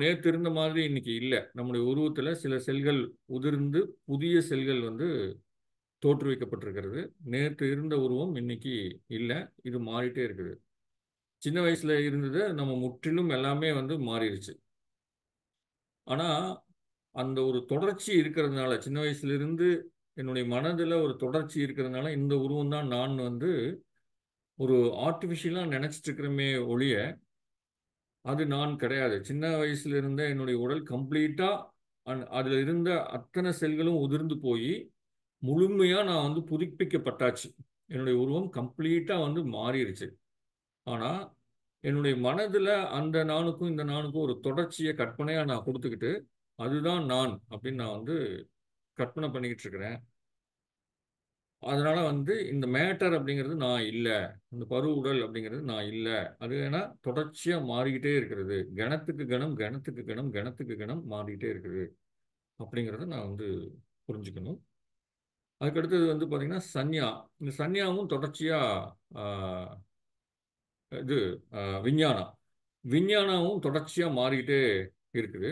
நேற்று இருந்த மாதிரி இன்னைக்கு இல்லை. நம்முடைய உருவத்தில் சில செல்கள் உதிர்ந்து புதிய செல்கள் வந்து தோற்றுவிக்கப்பட்டிருக்கிறது. நேற்று இருந்த உருவம் இன்னைக்கு இல்லை, இது மாறிட்டே இருக்குது. சின்ன வயசுல இருந்தது நம்ம முற்றிலும் எல்லாமே வந்து மாறிடுச்சு. ஆனால் அந்த ஒரு தொடர்ச்சி இருக்கிறதுனால, சின்ன வயசுல இருந்து என்னுடைய மனதில் ஒரு தொடர்ச்சி இருக்கிறதுனால இந்த உருவம் தான் நான் வந்து ஒரு ஆர்டிஃபிஷியலாக நினச்சிட்டு இருக்கிறமே ஒழிய அது நான் கிடையாது. சின்ன வயசுல இருந்த என்னுடைய உடல் கம்ப்ளீட்டாக அதில் இருந்த அத்தனை செல்களும் உதிர்ந்து போய் முழுமையாக நான் வந்து புதுப்பிக்கப்பட்டாச்சு. என்னுடைய உருவம் கம்ப்ளீட்டாக வந்து மாறிடுச்சு. ஆனால் என்னுடைய மனதில் அந்த நானுக்கும் இந்த நானுக்கும் ஒரு தொடர்ச்சியை கற்பனையாக நான் கொடுத்துக்கிட்டு அதுதான் நான் அப்படின்னு நான் வந்து கற்பனை பண்ணிக்கிட்டு இருக்கிறேன். அதனால வந்து இந்த மேட்டர் அப்படிங்கிறது நான் இல்லை, இந்த பரு உடல் அப்படிங்கிறது நான் இல்லை. அது ஏன்னா தொடர்ச்சியாக மாறிக்கிட்டே இருக்கிறது, கணத்துக்கு கணம் கணத்துக்கு கணம் கணத்துக்கு கணம் மாறிக்கிட்டே இருக்குது அப்படிங்கிறத நான் வந்து புரிஞ்சுக்கணும். அதுக்கடுத்தது வந்து பார்த்தீங்கன்னா சன்யா. இந்த சன்யாவும் தொடர்ச்சியாக இது விஞ்ஞானம், விஞ்ஞானமும் தொடர்ச்சியாக மாறிக்கிட்டே இருக்குது.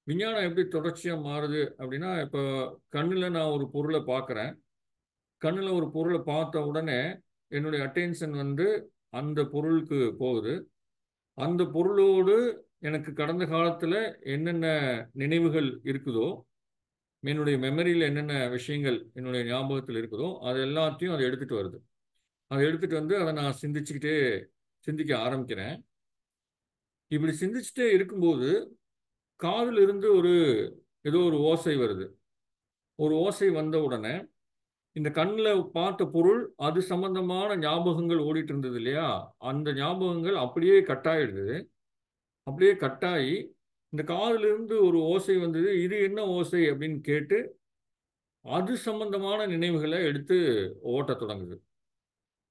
விஞ்ஞானம் எப்படி தொடர்ச்சியாக மாறுது அப்படின்னா, இப்போ கண்ணில் நான் ஒரு பொருளை பார்க்குறேன். கண்ணில் ஒரு பொருளை பார்த்த உடனே என்னுடைய அட்டென்ஷன் வந்து அந்த பொருளுக்கு போகுது. அந்த பொருளோடு எனக்கு கடந்த காலத்தில் என்னென்ன நினைவுகள் இருக்குதோ, என்னுடைய மெமரியில் என்னென்ன விஷயங்கள் என்னுடைய ஞாபகத்தில் இருக்குதோ அது எல்லாத்தையும் அதை எடுத்துகிட்டு வருது. அதை எடுத்துகிட்டு வந்து அதை நான் சிந்திக்க ஆரம்பிக்கிறேன். இப்படி சிந்திச்சுட்டே இருக்கும்போது காதில் இருந்து ஏதோ ஒரு ஓசை வருது. ஒரு ஓசை வந்த உடனே இந்த கண்ணில் பார்த்த பொருள் அது சம்பந்தமான ஞாபகங்கள் ஓடிட்டு இருந்தது இல்லையா, அந்த ஞாபகங்கள் அப்படியே கட்டாயிடுது. அப்படியே கட்டாயி இந்த காதிலிருந்து ஒரு ஓசை வந்தது, இது என்ன ஓசை அப்படின்னு கேட்டு அது சம்பந்தமான நினைவுகளை எடுத்து ஓட்டத் தொடங்குது.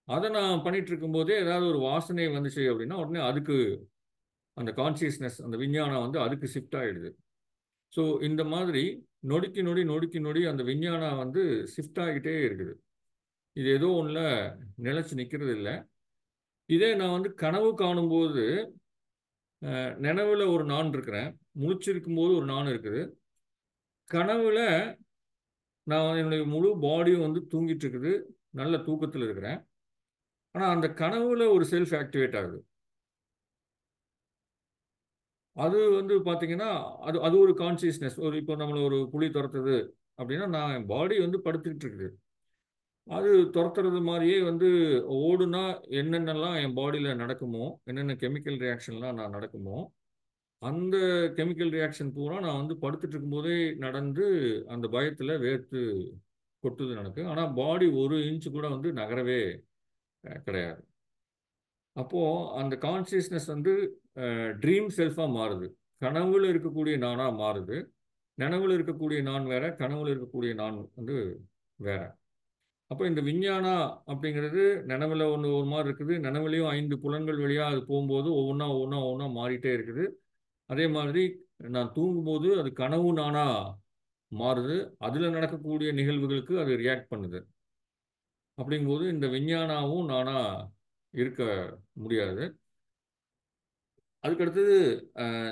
அதை நான் பண்ணிட்டு இருக்கும்போதே ஏதாவது ஒரு வாசனை வந்துச்சு அப்படின்னா உடனே அதுக்கு அந்த கான்சியஸ்னஸ், அந்த விஞ்ஞானம் வந்து அதுக்கு ஷிஃப்ட் ஆகிடுது. ஸோ இந்த மாதிரி நொடிக்கு நொடி நொடிக்கு நொடி அந்த விஞ்ஞானம் வந்து ஷிஃப்ட் ஆகிட்டே இருக்குது. இது ஏதோ ஒன்றில் நிலைச்சு நிற்கிறது இல்லை. இதே நான் வந்து கனவு காணும்போது நினைவில் ஒரு நான் இருக்கிறேன், முழிச்சிருக்கும் போது ஒரு நான் இருக்குது. கனவுல நான் என்னுடைய முழு பாடியும் வந்து தூங்கிட்டு இருக்குது, நல்ல தூக்கத்தில் இருக்கிறேன். ஆனால் அந்த கனவுல ஒரு செல்ஃப் ஆக்டிவேட் ஆகுது. அது வந்து பார்த்தீங்கன்னா அது அது ஒரு கான்சியஸ்னஸ். இப்போ நம்மளை ஒரு புலி துரத்துது அப்படின்னா நான் என் பாடி வந்து படுத்துக்கிட்டு இருக்குது. அது துரத்துறது மாதிரியே வந்து ஓடுனா என்னென்னலாம் என் பாடியில் நடக்குமோ, என்னென்ன கெமிக்கல் ரியாக்ஷன்லாம் நான் நடக்குமோ, அந்த கெமிக்கல் ரியாக்ஷன் பூரா நான் வந்து படுத்துட்டு இருக்கும்போதே நடந்து அந்த பயத்தில் வேர்த்து கொட்டுது எனக்கு. ஆனால் பாடி ஒரு இன்ச்சு கூட வந்து நகரவே கிடையாது. அப்போது அந்த கான்சியஸ்னஸ் வந்து ட்ரீம் செல்ஃபாக மாறுது, கனவுல இருக்கக்கூடிய நானாக மாறுது. நனவுல இருக்கக்கூடிய நான் வேற, கனவுல இருக்கக்கூடிய நான் வந்து வேற. அப்போ இந்த விஞ்ஞானா அப்படிங்கிறது நனவுல ஒன்று ஒரு மாதிரி இருக்குது, நனவுலையும் 5 புலன்கள் வழியாக அது போகும்போது ஒவ்வொன்றா ஒவ்வொன்றா ஒவ்வொன்றா மாறிட்டே இருக்குது. அதே மாதிரி நான் தூங்கும்போது அது கனவு நானா மாறுது, அதில் நடக்கக்கூடிய நிகழ்வுகளுக்கு அது ரியாக்ட் பண்ணுது. அப்படிங்கும்போது இந்த விஞ்ஞானாவும் நானா இருக்க முடியாது. அதுக்கடுத்தது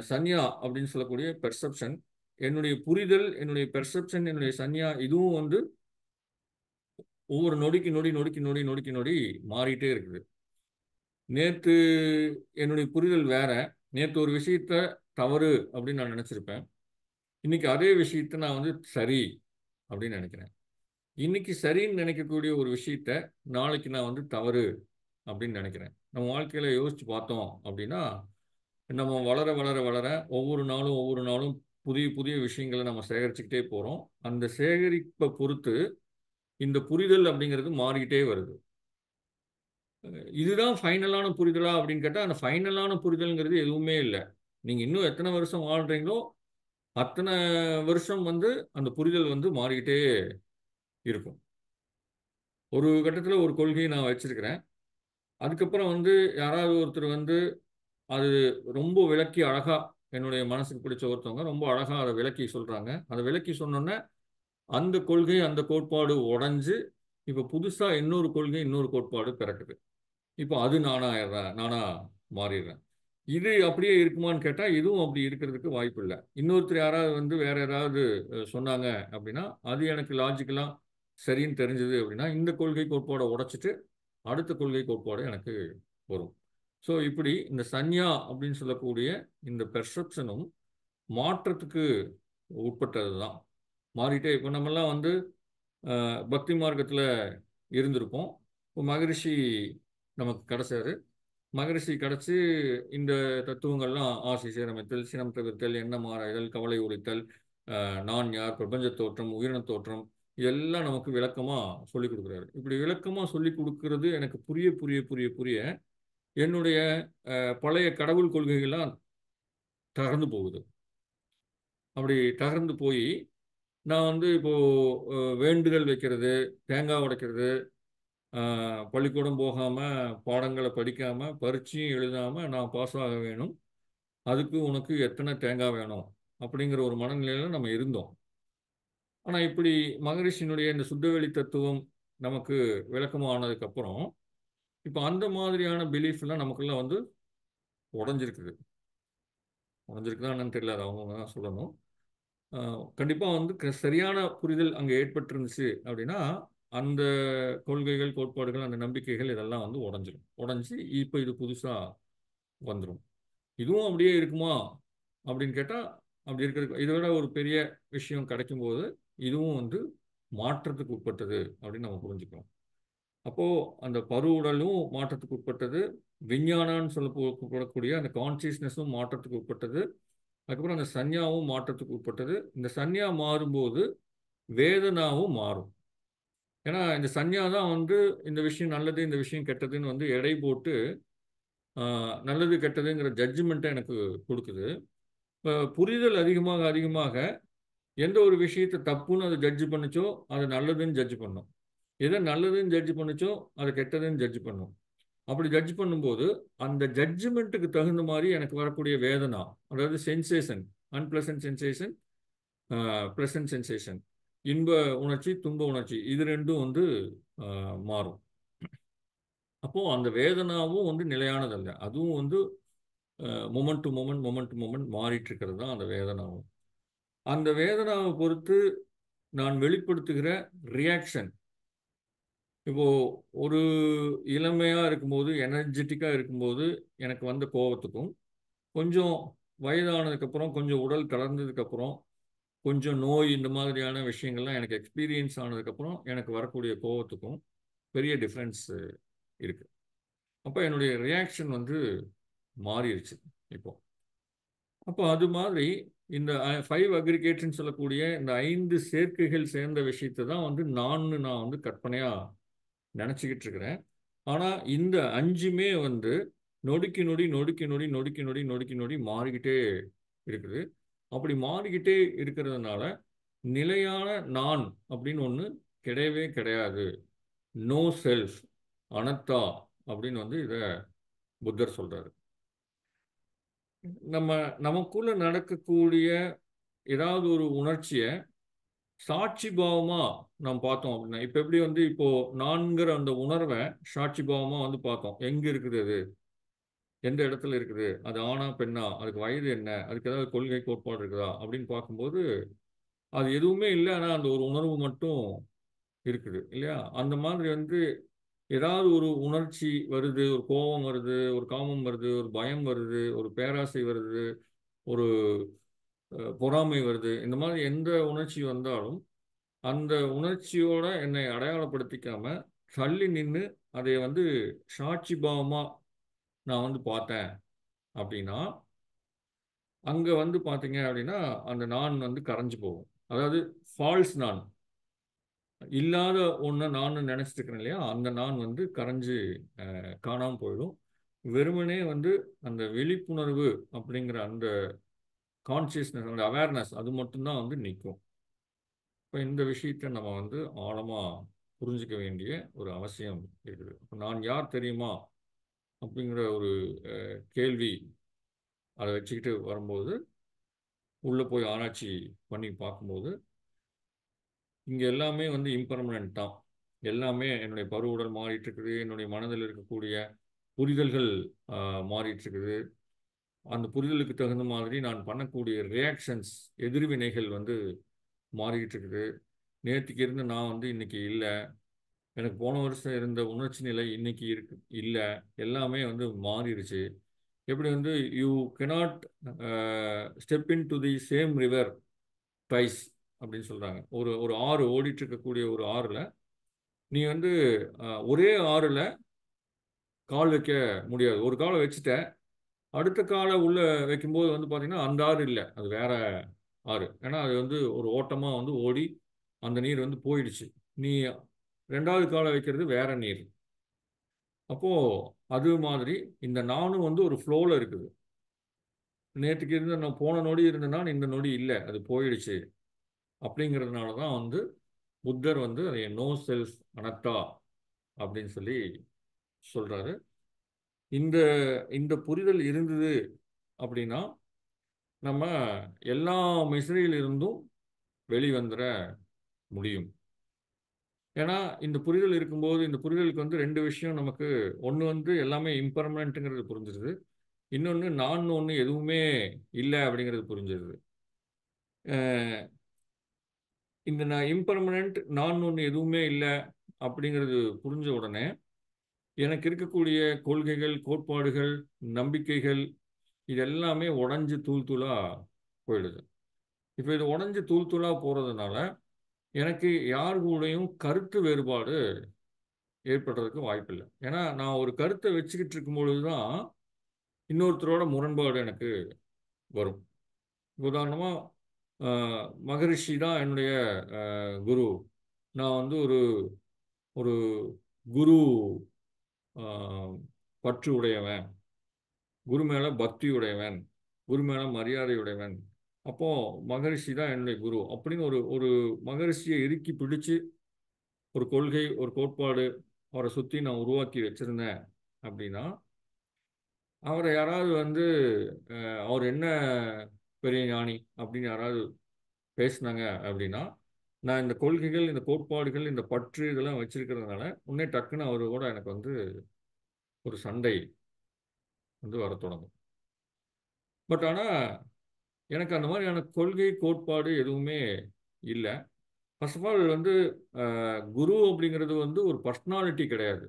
சன்யா அப்படின்னு சொல்லக்கூடிய பெர்செப்ஷன், என்னுடைய புரிதல், என்னுடைய பெர்செப்ஷன், என்னுடைய சன்யா, இதுவும் வந்து ஒவ்வொரு நொடிக்கு நொடி நொடிக்கு நொடி நொடிக்கு நொடி மாறிட்டே இருக்குது. நேற்று என்னுடைய புரிதல் வேற, நேற்று ஒரு விஷயத்த தவறு அப்படின்னு நான் நினச்சிருப்பேன். இன்னைக்கு அதே விஷயத்த நான் வந்து சரி அப்படின்னு நினைக்கிறேன். இன்னைக்கு சரின்னு நினைக்கக்கூடிய ஒரு விஷயத்த நாளைக்கு நான் வந்து தவறு அப்படின்னு நினைக்கிறேன். நம்ம வாழ்க்கையில யோசிச்சு பார்த்தோம் அப்படின்னா, நம்ம வளர வளர வளர ஒவ்வொரு நாளும் ஒவ்வொரு நாளும் புதிய புதிய விஷயங்களை நம்ம சேகரிச்சுக்கிட்டே போறோம். அந்த சேகரிப்பை பொறுத்து இந்த புரிதல் அப்படிங்கிறது மாறிக்கிட்டே வருது. இதுதான் ஃபைனலான புரிதலா அப்படின்னு கேட்டால், அந்த ஃபைனலான புரிதல்ங்கிறது எதுவுமே இல்லை. நீங்க இன்னும் எத்தனை வருஷம் வாழ்றீங்களோ அத்தனை வருஷம் வந்து அந்த புரிதல் வந்து மாறிக்கிட்டே இருக்கும். ஒரு கட்டத்தில் ஒரு கொள்கையை நான் வச்சிருக்கிறேன். அதுக்கப்புறம் வந்து யாராவது ஒருத்தர் வந்து அது ரொம்ப விளக்கி அழகா, என்னுடைய மனசுக்கு பிடிச்ச ஒருத்தவங்க ரொம்ப அழகா அதை விளக்கி சொல்றாங்க. அதை விளக்கி சொன்னோன்னே அந்த கொள்கை அந்த கோட்பாடு உடைஞ்சு இப்போ புதுசா இன்னொரு கொள்கை இன்னொரு கோட்பாடு பிறக்குது. இப்போ அது நானா மாறிடுறேன். இது அப்படியே இருக்குமான்னு கேட்டா இதுவும் அப்படி இருக்கிறதுக்கு வாய்ப்பு இல்லை. இன்னொருத்தர் யாராவது வந்து வேற ஏதாவது சொன்னாங்க அப்படின்னா அது எனக்கு லாஜிக்கலா சரின்னு தெரிஞ்சது அப்படின்னா இந்த கொள்கை கோட்பாடை உடைச்சிட்டு அடுத்த கொள்கை கோட்பாடு எனக்கு வரும். ஸோ இப்படி இந்த சன்யா அப்படின்னு சொல்லக்கூடிய இந்த பெர்செப்ஷனும் மாற்றத்துக்கு உட்பட்டது தான். மாறிட்டே இப்போ நம்மெல்லாம் வந்து பக்தி மார்க்கத்தில் இருந்திருப்போம். இப்போ மகரிஷி நமக்கு கிடைச்சாரு. மகரிஷி கிடைச்சி இந்த தத்துவங்கள்லாம் ஆசை சீரமைத்தல், சினம் தவிர்த்தல், எண்ணம் ஆராய்தல், கவலை ஒழித்தல், நான் யார், பிரபஞ்ச தோற்றம், உயிரின தோற்றம், இதெல்லாம் நமக்கு விளக்கமாக சொல்லிக் கொடுக்குறாரு. இப்படி விளக்கமாக சொல்லிக் கொடுக்கறது எனக்கு புரிய புரிய புரிய புரிய என்னுடைய பழைய கடவுள் கொள்கைகள்லாம் தகர்ந்து போகுது. அப்படி தகர்ந்து போய் நான் வந்து இப்போ வேண்டுதல் வைக்கிறது, தேங்காய் உடைக்கிறது, பள்ளிக்கூடம் போகாமல் பாடங்களை படிக்காமல் பரீட்சையும் எழுதாமல் நான் பாஸ் ஆக வேணும், அதுக்கு உனக்கு எத்தனை தேங்காய் வேணும் அப்படிங்கிற ஒரு மனநிலையில் நம்ம இருந்தோம். ஆனால் இப்படி மகரிஷியினுடைய இந்த சுத்தவெளி தத்துவம் நமக்கு விளக்கமானதுக்கப்புறம் இப்போ அந்த மாதிரியான பிலீஃப்லாம் நமக்குள்ள வந்து உடஞ்சிருக்குது. உடஞ்சிருக்குதா என்னன்னு தெரியல, அது அவங்க தான் சொல்லணும். கண்டிப்பாக வந்து சரியான புரிதல் அங்கே ஏற்பட்டிருந்துச்சு அப்படின்னா அந்த கொள்கைகள் கோட்பாடுகள் அந்த நம்பிக்கைகள் இதெல்லாம் வந்து உடஞ்சி இப்போ இது புதுசாக வந்துடும். இதுவும் அப்படியே இருக்குமா அப்படின்னு கேட்டால் அப்படி இருக்கிறது இதை விட ஒரு பெரிய விஷயம் கிடைக்கும்போது இதுவும் வந்து மாற்றத்துக்கு உட்பட்டது அப்படின்னு நம்ம புரிஞ்சுக்கிறோம். அப்போது அந்த பருவுடலும் மாற்றத்துக்கு உட்பட்டது, விஞ்ஞானம்னு சொல்லப்படக்கூடிய அந்த கான்சியஸ்னஸும் மாற்றத்துக்கு உட்பட்டது, அதுக்கப்புறம் அந்த சன்யாவும் மாற்றத்துக்கு உட்பட்டது. இந்த சன்யா மாறும்போது வேதனாவும் மாறும். ஏன்னா இந்த சன்யா தான் வந்து இந்த விஷயம் நல்லது இந்த விஷயம் கெட்டதுன்னு வந்து எடை போட்டு நல்லது கெட்டதுங்கிற ஜட்ஜ்மெண்ட்டை எனக்கு கொடுக்குது. இப்போ புரிதல் அதிகமாக அதிகமாக எந்த ஒரு விஷயத்தை தப்புன்னு அதை ஜட்ஜ் பண்ணிச்சோ அது நல்லதுன்னு ஜட்ஜ் பண்ணும், எதை நல்லதுன்னு ஜட்ஜ் பண்ணிச்சோ அதை கெட்டதுன்னு ஜட்ஜ் பண்ணும். அப்படி ஜட்ஜ் பண்ணும்போது அந்த ஜட்ஜ்மெண்ட்டுக்கு தகுந்த மாதிரி எனக்கு வரக்கூடிய வேதனா, அதாவது sensation, unpleasant sensation, pleasant sensation, இன்ப உணர்ச்சி துன்ப உணர்ச்சி, இது ரெண்டும் வந்து மாறும். அப்போது அந்த வேதனாவும் வந்து நிலையானதல்ல, அதுவும் வந்து moment to moment moment to moment மாறிட்டு இருக்கிறது தான் அந்த வேதனாவும். அந்த வேதனாவை பொறுத்து நான் வெளிப்படுத்துகிற ரியாக்ஷன், இப்போது ஒரு இளமையாக இருக்கும்போது எனர்ஜெட்டிக்காக இருக்கும்போது எனக்கு வந்த கோபத்துக்கும், கொஞ்சம் வயதானதுக்கப்புறம் கொஞ்சம் உடல் தளர்ந்ததுக்கப்புறம் கொஞ்சம் நோய் இந்த மாதிரியான விஷயங்கள்லாம் எனக்கு எக்ஸ்பீரியன்ஸ் ஆனதுக்கப்புறம் எனக்கு வரக்கூடிய கோபத்துக்கும் பெரிய டிஃப்ரென்ஸ் இருக்குது. அப்போ என்னுடைய ரியாக்ஷன் வந்து மாறிடுச்சு இப்போ. அப்போ அது மாதிரி இந்த 5 அக்ரிகேட்ஸ்ன்னு சொல்லக்கூடிய இந்த 5 சேர்க்கைகள் சேர்ந்த விஷயத்தை தான் வந்து நான் வந்து கற்பனையாக நினச்சிக்கிட்டு இருக்கிறேன். ஆனால் இந்த 5மே வந்து நொடிக்கு நொடி நொடிக்கு நொடி நொடிக்கு நொடி நொடிக்கு நொடி மாறிக்கிட்டே இருக்குது. அப்படி மாறிக்கிட்டே இருக்கிறதுனால நிலையான நான் அப்படின்னு ஒன்று கிடையவே கிடையாது. நோ செல்ஃப், அனத்தா அப்படின்னு வந்து இதை புத்தர் சொல்றாரு. நம்ம நமக்குள்ள நடக்கக்கூடிய ஏதாவது ஒரு உணர்ச்சியை சாட்சி பாவமா நாம் பார்த்தோம் அப்படின்னா, இப்போ எப்படி வந்து இப்போ நான்கிற அந்த உணர்வை சாட்சி பாவமா வந்து பார்த்தோம், எங்க இருக்குது அது, எந்த இடத்துல இருக்குது, அது ஆணா பெண்ணா, அதுக்கு வயது என்ன, அதுக்கு ஏதாவது கொள்கை கோட்பாடு இருக்குதா அப்படின்னு பார்க்கும்போது அது எதுவுமே இல்லை, ஆனால் அந்த ஒரு உணர்வு மட்டும் இருக்குது இல்லையா? அந்த மாதிரி வந்து ஏதாவது ஒரு உணர்ச்சி வருது, ஒரு கோபம் வருது, ஒரு காமம் வருது, ஒரு பயம் வருது, ஒரு பேராசை வருது, ஒரு பொறாமை வருது, இந்த மாதிரி எந்த உணர்ச்சி வந்தாலும் அந்த உணர்ச்சியோட என்னை அடையாளப்படுத்திக்காம தள்ளி நின்று அதை வந்து சாட்சி பாவமா நான் வந்து பார்த்தேன் அப்படின்னா, அங்க வந்து பார்த்தீங்க அப்படின்னா அந்த நான் வந்து கரைஞ்சு போகும். அதாவது ஃபால்ஸ் நான், இல்லாத ஒன்றை நான் நினைச்சிட்டு இருக்கிறேன் இல்லையா, அந்த நான் வந்து கரைஞ்சு காணாமல் போயிடும். வெறுமனே வந்து அந்த விழிப்புணர்வு அப்படிங்கிற அந்த கான்சியஸ்னஸ், அந்த அவேர்னஸ், அது மட்டும்தான் வந்து நிற்கும். இப்போ இந்த விஷயத்தை நம்ம வந்து ஆழமாக புரிஞ்சுக்க வேண்டிய ஒரு அவசியம் இருக்குது. இப்போ நான் யார் தெரியுமா அப்படிங்கிற ஒரு கேள்வி அதை வச்சுக்கிட்டு வரும்போது, உள்ளே போய் ஆராய்ச்சி பண்ணி பார்க்கும்போது, இங்கே எல்லாமே வந்து இம்பர்மனன்ட் தான். எல்லாமே என்னுடைய பருவுடல் மாறிட்டு இருக்குது, என்னுடைய மனதில் இருக்கக்கூடிய புரிதல்கள் மாறிட்டு இருக்குது. அந்த புரிதலுக்கு தகுந்த மாதிரி நான் பண்ணக்கூடிய ரியாக்ஷன்ஸ், எதிர்வினைகள் வந்து மாறிக்கிட்டு இருக்குது. நேற்றுக்கு இருந்த நான் வந்து இன்னைக்கு இல்லை. எனக்கு போன வருஷம் இருந்த உணர்ச்சி நிலை இன்னைக்கு இருக்கு இல்லை. எல்லாமே வந்து மாறிடுச்சு. எப்படி வந்து you cannot step in to the same river twice அப்படின்னு சொல்கிறாங்க. ஒரு ஒரு ஆறு ஓடிட்டு இருக்கக்கூடிய ஒரு ஆறில் நீ வந்து ஒரே ஆறில் கால் வைக்க முடியாது. ஒரு காலை வச்சுட்ட, அடுத்த காலை உள்ள வைக்கும்போது வந்து பார்த்தீங்கன்னா அந்த ஆறு இல்லை, அது வேற ஆறு. ஏன்னா அது வந்து ஒரு ஓட்டமாக வந்து ஓடி அந்த நீர் வந்து போயிடுச்சு. நீ ரெண்டாவது காலை வைக்கிறது வேற நீர். அப்போ அது மாதிரி இந்த நானும் வந்து ஒரு ஃப்ளோவில் இருக்குது. நேற்றுக்கு இருந்த நான் போன நொடி இருந்தேன்னா இந்த நொடி இல்லை, அது போயிடுச்சு. அப்படிங்கிறதுனால தான் வந்து புத்தர் வந்து அதை நோ செல்ஃப் அனத்தா அப்படின்னு சொல்லி சொல்றாரு. இந்த இந்த புரிதல் இருந்தது அப்படின்னா நம்ம எல்லா மிசரியிலிருந்தும் வெளிவந்துட முடியும். ஏன்னா இந்த புரிதல் இருக்கும்போது, இந்த புரிதலுக்கு வந்து ரெண்டு விஷயம் நமக்கு, ஒன்று வந்து எல்லாமே இம்பர்மனண்ட்டுங்கிறது புரிஞ்சிருது, இன்னொன்று நான் ஒன்று எதுவுமே இல்லை அப்படிங்கிறது புரிஞ்சிருது. இந்த நான் இம்பர்மனண்ட், நான் ஒன்று எதுவுமே இல்லை அப்படிங்கிறது புரிஞ்ச உடனே எனக்கு இருக்கக்கூடிய கொள்கைகள், கோட்பாடுகள், நம்பிக்கைகள், இது எல்லாமே உடஞ்சி தூள் தூளாக போயிடுது. இப்போ இது உடஞ்சி தூள் தூளாக போகிறதுனால எனக்கு யார் கூடயும் கருத்து வேறுபாடு ஏற்படுறதுக்கு வாய்ப்பில்லை. ஏன்னா நான் ஒரு கருத்தை வச்சுக்கிட்டு இருக்கும்பொழுது தான் இன்னொருத்தரோட முரண்பாடு எனக்கு வரும். உதாரணமாக மகரிஷி தான் என்னுடைய குரு. நான் வந்து ஒரு ஒரு குரு பற்று உடையவன், குரு மேலே பக்தி உடையவன், குரு மேலே மரியாதை உடையவன். அப்போ மகரிஷி தான் என்னுடைய குரு அப்படின்னு ஒரு ஒரு மகரிஷியை இறுக்கி பிடிச்சு ஒரு கொள்கை, ஒரு கோட்பாடு அவரை சுற்றி நான் உருவாக்கி வச்சிருந்தேன் அப்படின்னா, அவரை யாராவது வந்து அவர் என்ன பெரிய ஞானி அப்படின்னு யாராவது பேசினாங்க அப்படின்னா, நான் இந்த கொள்கைகள், இந்த கோட்பாடுகள், இந்த பற்று இதெல்லாம் வச்சிருக்கிறதுனால உடனே டக்குன்னு அவரோட எனக்கு வந்து ஒரு சண்டை வந்து வர தொடங்கும். பட் ஆனால் எனக்கு அந்த மாதிரியான கொள்கை, கோட்பாடு எதுவுமே இல்லை. ஃபர்ஸ்ட் ஆஃப் ஆல் வந்து குரு அப்படிங்கிறது வந்து ஒரு பர்சனாலிட்டி கிடையாது.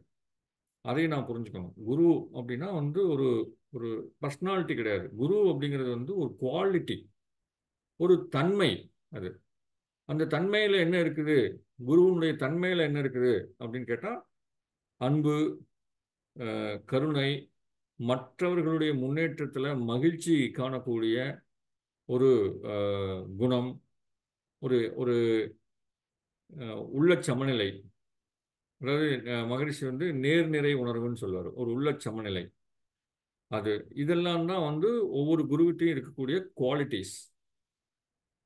அதையும் நான் புரிஞ்சுக்கணும். குரு அப்படின்னா வந்து ஒரு ஒரு பர்சனாலிட்டி கிடையாது. குரு அப்படிங்கிறது வந்து ஒரு குவாலிட்டி, ஒரு தன்மை. அது அந்த தன்மையில் என்ன இருக்குது, குருவனுடைய தன்மையில் என்ன இருக்குது அப்படின்னு கேட்டால், அன்பு, கருணை, மற்றவர்களுடைய முன்னேற்றத்தில் மகிழ்ச்சி காணக்கூடிய ஒரு குணம், ஒரு ஒரு உள்ள சமநிலை. அதாவது மகரிஷி வந்து நேர்நிறை உணர்வுன்னு சொல்லுவார், ஒரு உள்ள சமநிலை. அது இதெல்லாம் தான் வந்து ஒவ்வொரு குருவிட்டையும் இருக்கக்கூடிய குவாலிட்டிஸ்.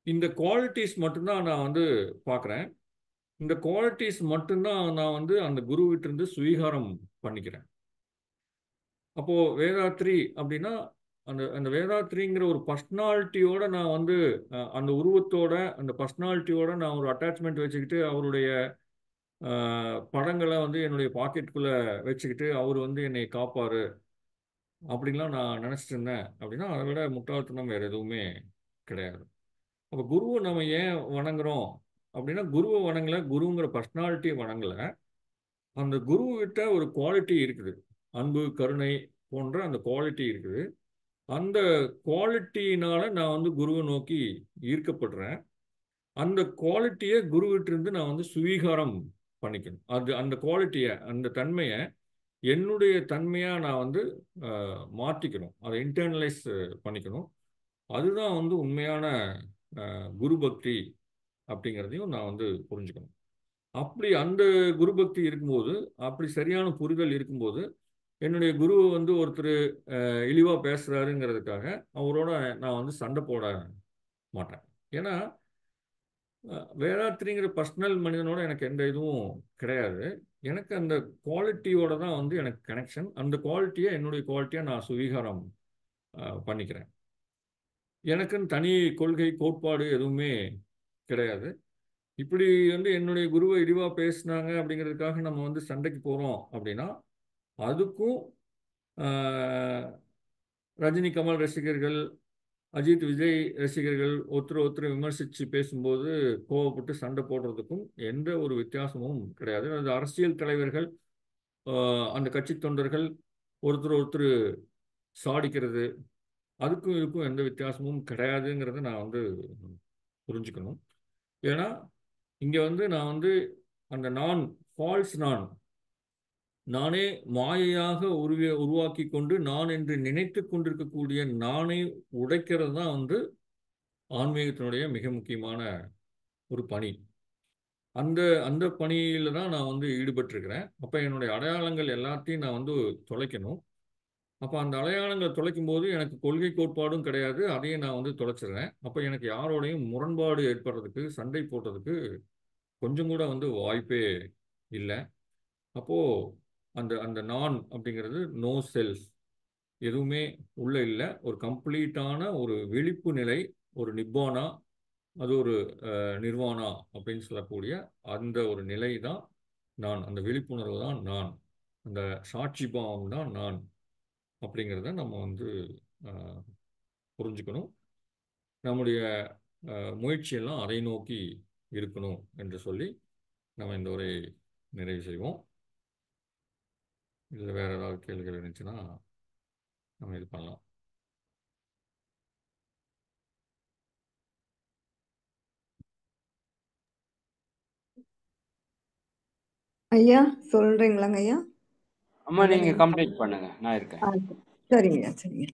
இந்த குவாலிட்டிஸ் மட்டும்தான் நான் வந்து பார்க்குறேன். இந்த குவாலிட்டிஸ் மட்டும்தான் நான் வந்து அந்த குருவிட்டிருந்து சுவீகாரம் பண்ணிக்கிறேன். அப்போது வேதாத்ரி அப்படின்னா அந்த அந்த வேதாத்ரிங்கிற ஒரு பர்சனாலிட்டியோட நான் வந்து அந்த உருவத்தோட, அந்த பர்சனாலிட்டியோட நான் ஒரு அட்டாச்மெண்ட் வச்சுக்கிட்டு அவருடைய படங்களை வந்து என்னுடைய பாக்கெட்டுக்குள்ளே வச்சுக்கிட்டு அவர் வந்து என்னை காப்பாரு அப்படின்லாம் நான் நினச்சிட்டு இருந்தேன் அப்படின்னா, அதை விட முட்டாள்தனம் வேறு எதுவுமே கிடையாது. அப்போ குருவை நம்ம ஏன் வணங்குறோம் அப்படின்னா, குருவை வணங்கலை, குருங்கிற பர்சனாலிட்டியை வணங்கலை. அந்த குருவிட்ட ஒரு குவாலிட்டி இருக்குது. அன்பு, கருணை போன்ற அந்த குவாலிட்டி இருக்குது. அந்த குவாலிட்டியினால நான் வந்து குருவை நோக்கி ஈர்க்கப்படுறேன். அந்த குவாலிட்டியை குருவிட்ட இருந்து நான் வந்து சுவீகாரம் பண்ணிக்கணும். அந்த குவாலிட்டியை, அந்த தன்மையை என்னுடைய தன்மையா நான் வந்து மாற்றிக்கணும். அதை இன்டர்னலைஸ் பண்ணிக்கணும். அதுதான் வந்து உண்மையான குரு பக்தி அப்படிங்கிறதையும் நான் வந்து புரிஞ்சுக்கணும். அப்படி அந்த குரு பக்தி இருக்கும்போது, அப்படி சரியான புரிதல் இருக்கும்போது, என்னுடைய குரு வந்து ஒருத்தர் இழிவா பேசுறாருங்கிறதுக்காக அவரோட நான் வந்து சண்டை போட மாட்டேன். ஏன்னா வேதாத்திரிங்கிற பர்சனல் மனிதனோட எனக்கு எந்த இதுவும் கிடையாது. எனக்கு அந்த குவாலிட்டியோட தான் வந்து எனக்கு கனெக்ஷன். அந்த குவாலிட்டியை என்னுடைய குவாலிட்டியாக நான் சுவீகாரம் பண்ணிக்கிறேன். எனக்குன்னு தனி கொள்கை, கோட்பாடு எதுவுமே கிடையாது. இப்படி வந்து என்னுடைய குருவை இழிவா பேசுனாங்க அப்படிங்கிறதுக்காக நம்ம வந்து சண்டைக்கு போகிறோம் அப்படின்னா, அதுக்கும் ஆஹ், ரஜினி, கமல் ரசிகர்கள், அஜித், விஜய் ரசிகர்கள் ஒருத்தர் விமர்சித்து பேசும்போது கோவப்பட்டு சண்டை போடுறதுக்கும் எந்த ஒரு வித்தியாசமும் கிடையாது. அது அரசியல் தலைவர்கள், அந்த கட்சி தொண்டர்கள் ஒருத்தர் சாடிக்கிறது, அதுக்கும் இதுக்கும் எந்த வித்தியாசமும் கிடையாதுங்கிறத நான் வந்து புரிஞ்சுக்கணும். ஏன்னா இங்கே வந்து நான் வந்து அந்த ஃபால்ஸ் நானே மாயையாக உருவாக்கி கொண்டு நான் என்று நினைத்து கொண்டிருக்கக்கூடிய நானை உடைக்கிறது தான் வந்து ஆன்மீகத்தினுடைய மிக முக்கியமான ஒரு பணி. அந்த அந்த பணியில தான் நான் வந்து ஈடுபட்டிருக்கிறேன். அப்போ என்னுடைய அடையாளங்கள் எல்லாத்தையும் நான் வந்து தொலைக்கணும். அப்போ அந்த அடையாளங்களை தொலைக்கும் போது எனக்கு கொள்கை கோட்பாடும் கிடையாது, அதையும் நான் வந்து தொலைச்சிடுறேன். அப்போ எனக்கு யாரோடையும் முரண்பாடு ஏற்படுறதுக்கு, சண்டை போடுறதுக்கு கொஞ்சம் கூட வந்து வாய்ப்பே இல்லை. அப்போது அந்த அந்த அப்படிங்கிறது நோ செல்ஃப், எதுவுமே உள்ள இல்லை. ஒரு கம்ப்ளீட்டான ஒரு விழிப்பு நிலை, ஒரு நிப்பானா, அது ஒரு நிர்வாணா அப்படின்னு சொல்லக்கூடிய அந்த ஒரு நிலை தான் நான். அந்த விழிப்புணர்வு தான் நான். அந்த சாட்சி பாவம் தான் நான் அப்படிங்கிறத நம்ம வந்து அஹ், புரிஞ்சுக்கணும். நம்முடைய முயற்சியெல்லாம் அதை நோக்கி இருக்கணும் என்று சொல்லி நம்ம இந்த உரையை நிறைவு செய்வோம். இதில் வேற ஏதாவது கேள்விகள் இருந்துச்சுன்னா நம்ம இது பண்ணலாம். ஐயா சொல்றீங்களாங்க ஐயா? அம்மா இல்லை நீங்கள் நீங்க கம்ப்ளீட் பண்ணுங்க, நான் இருக்கேன். சரிங்க சரிங்க.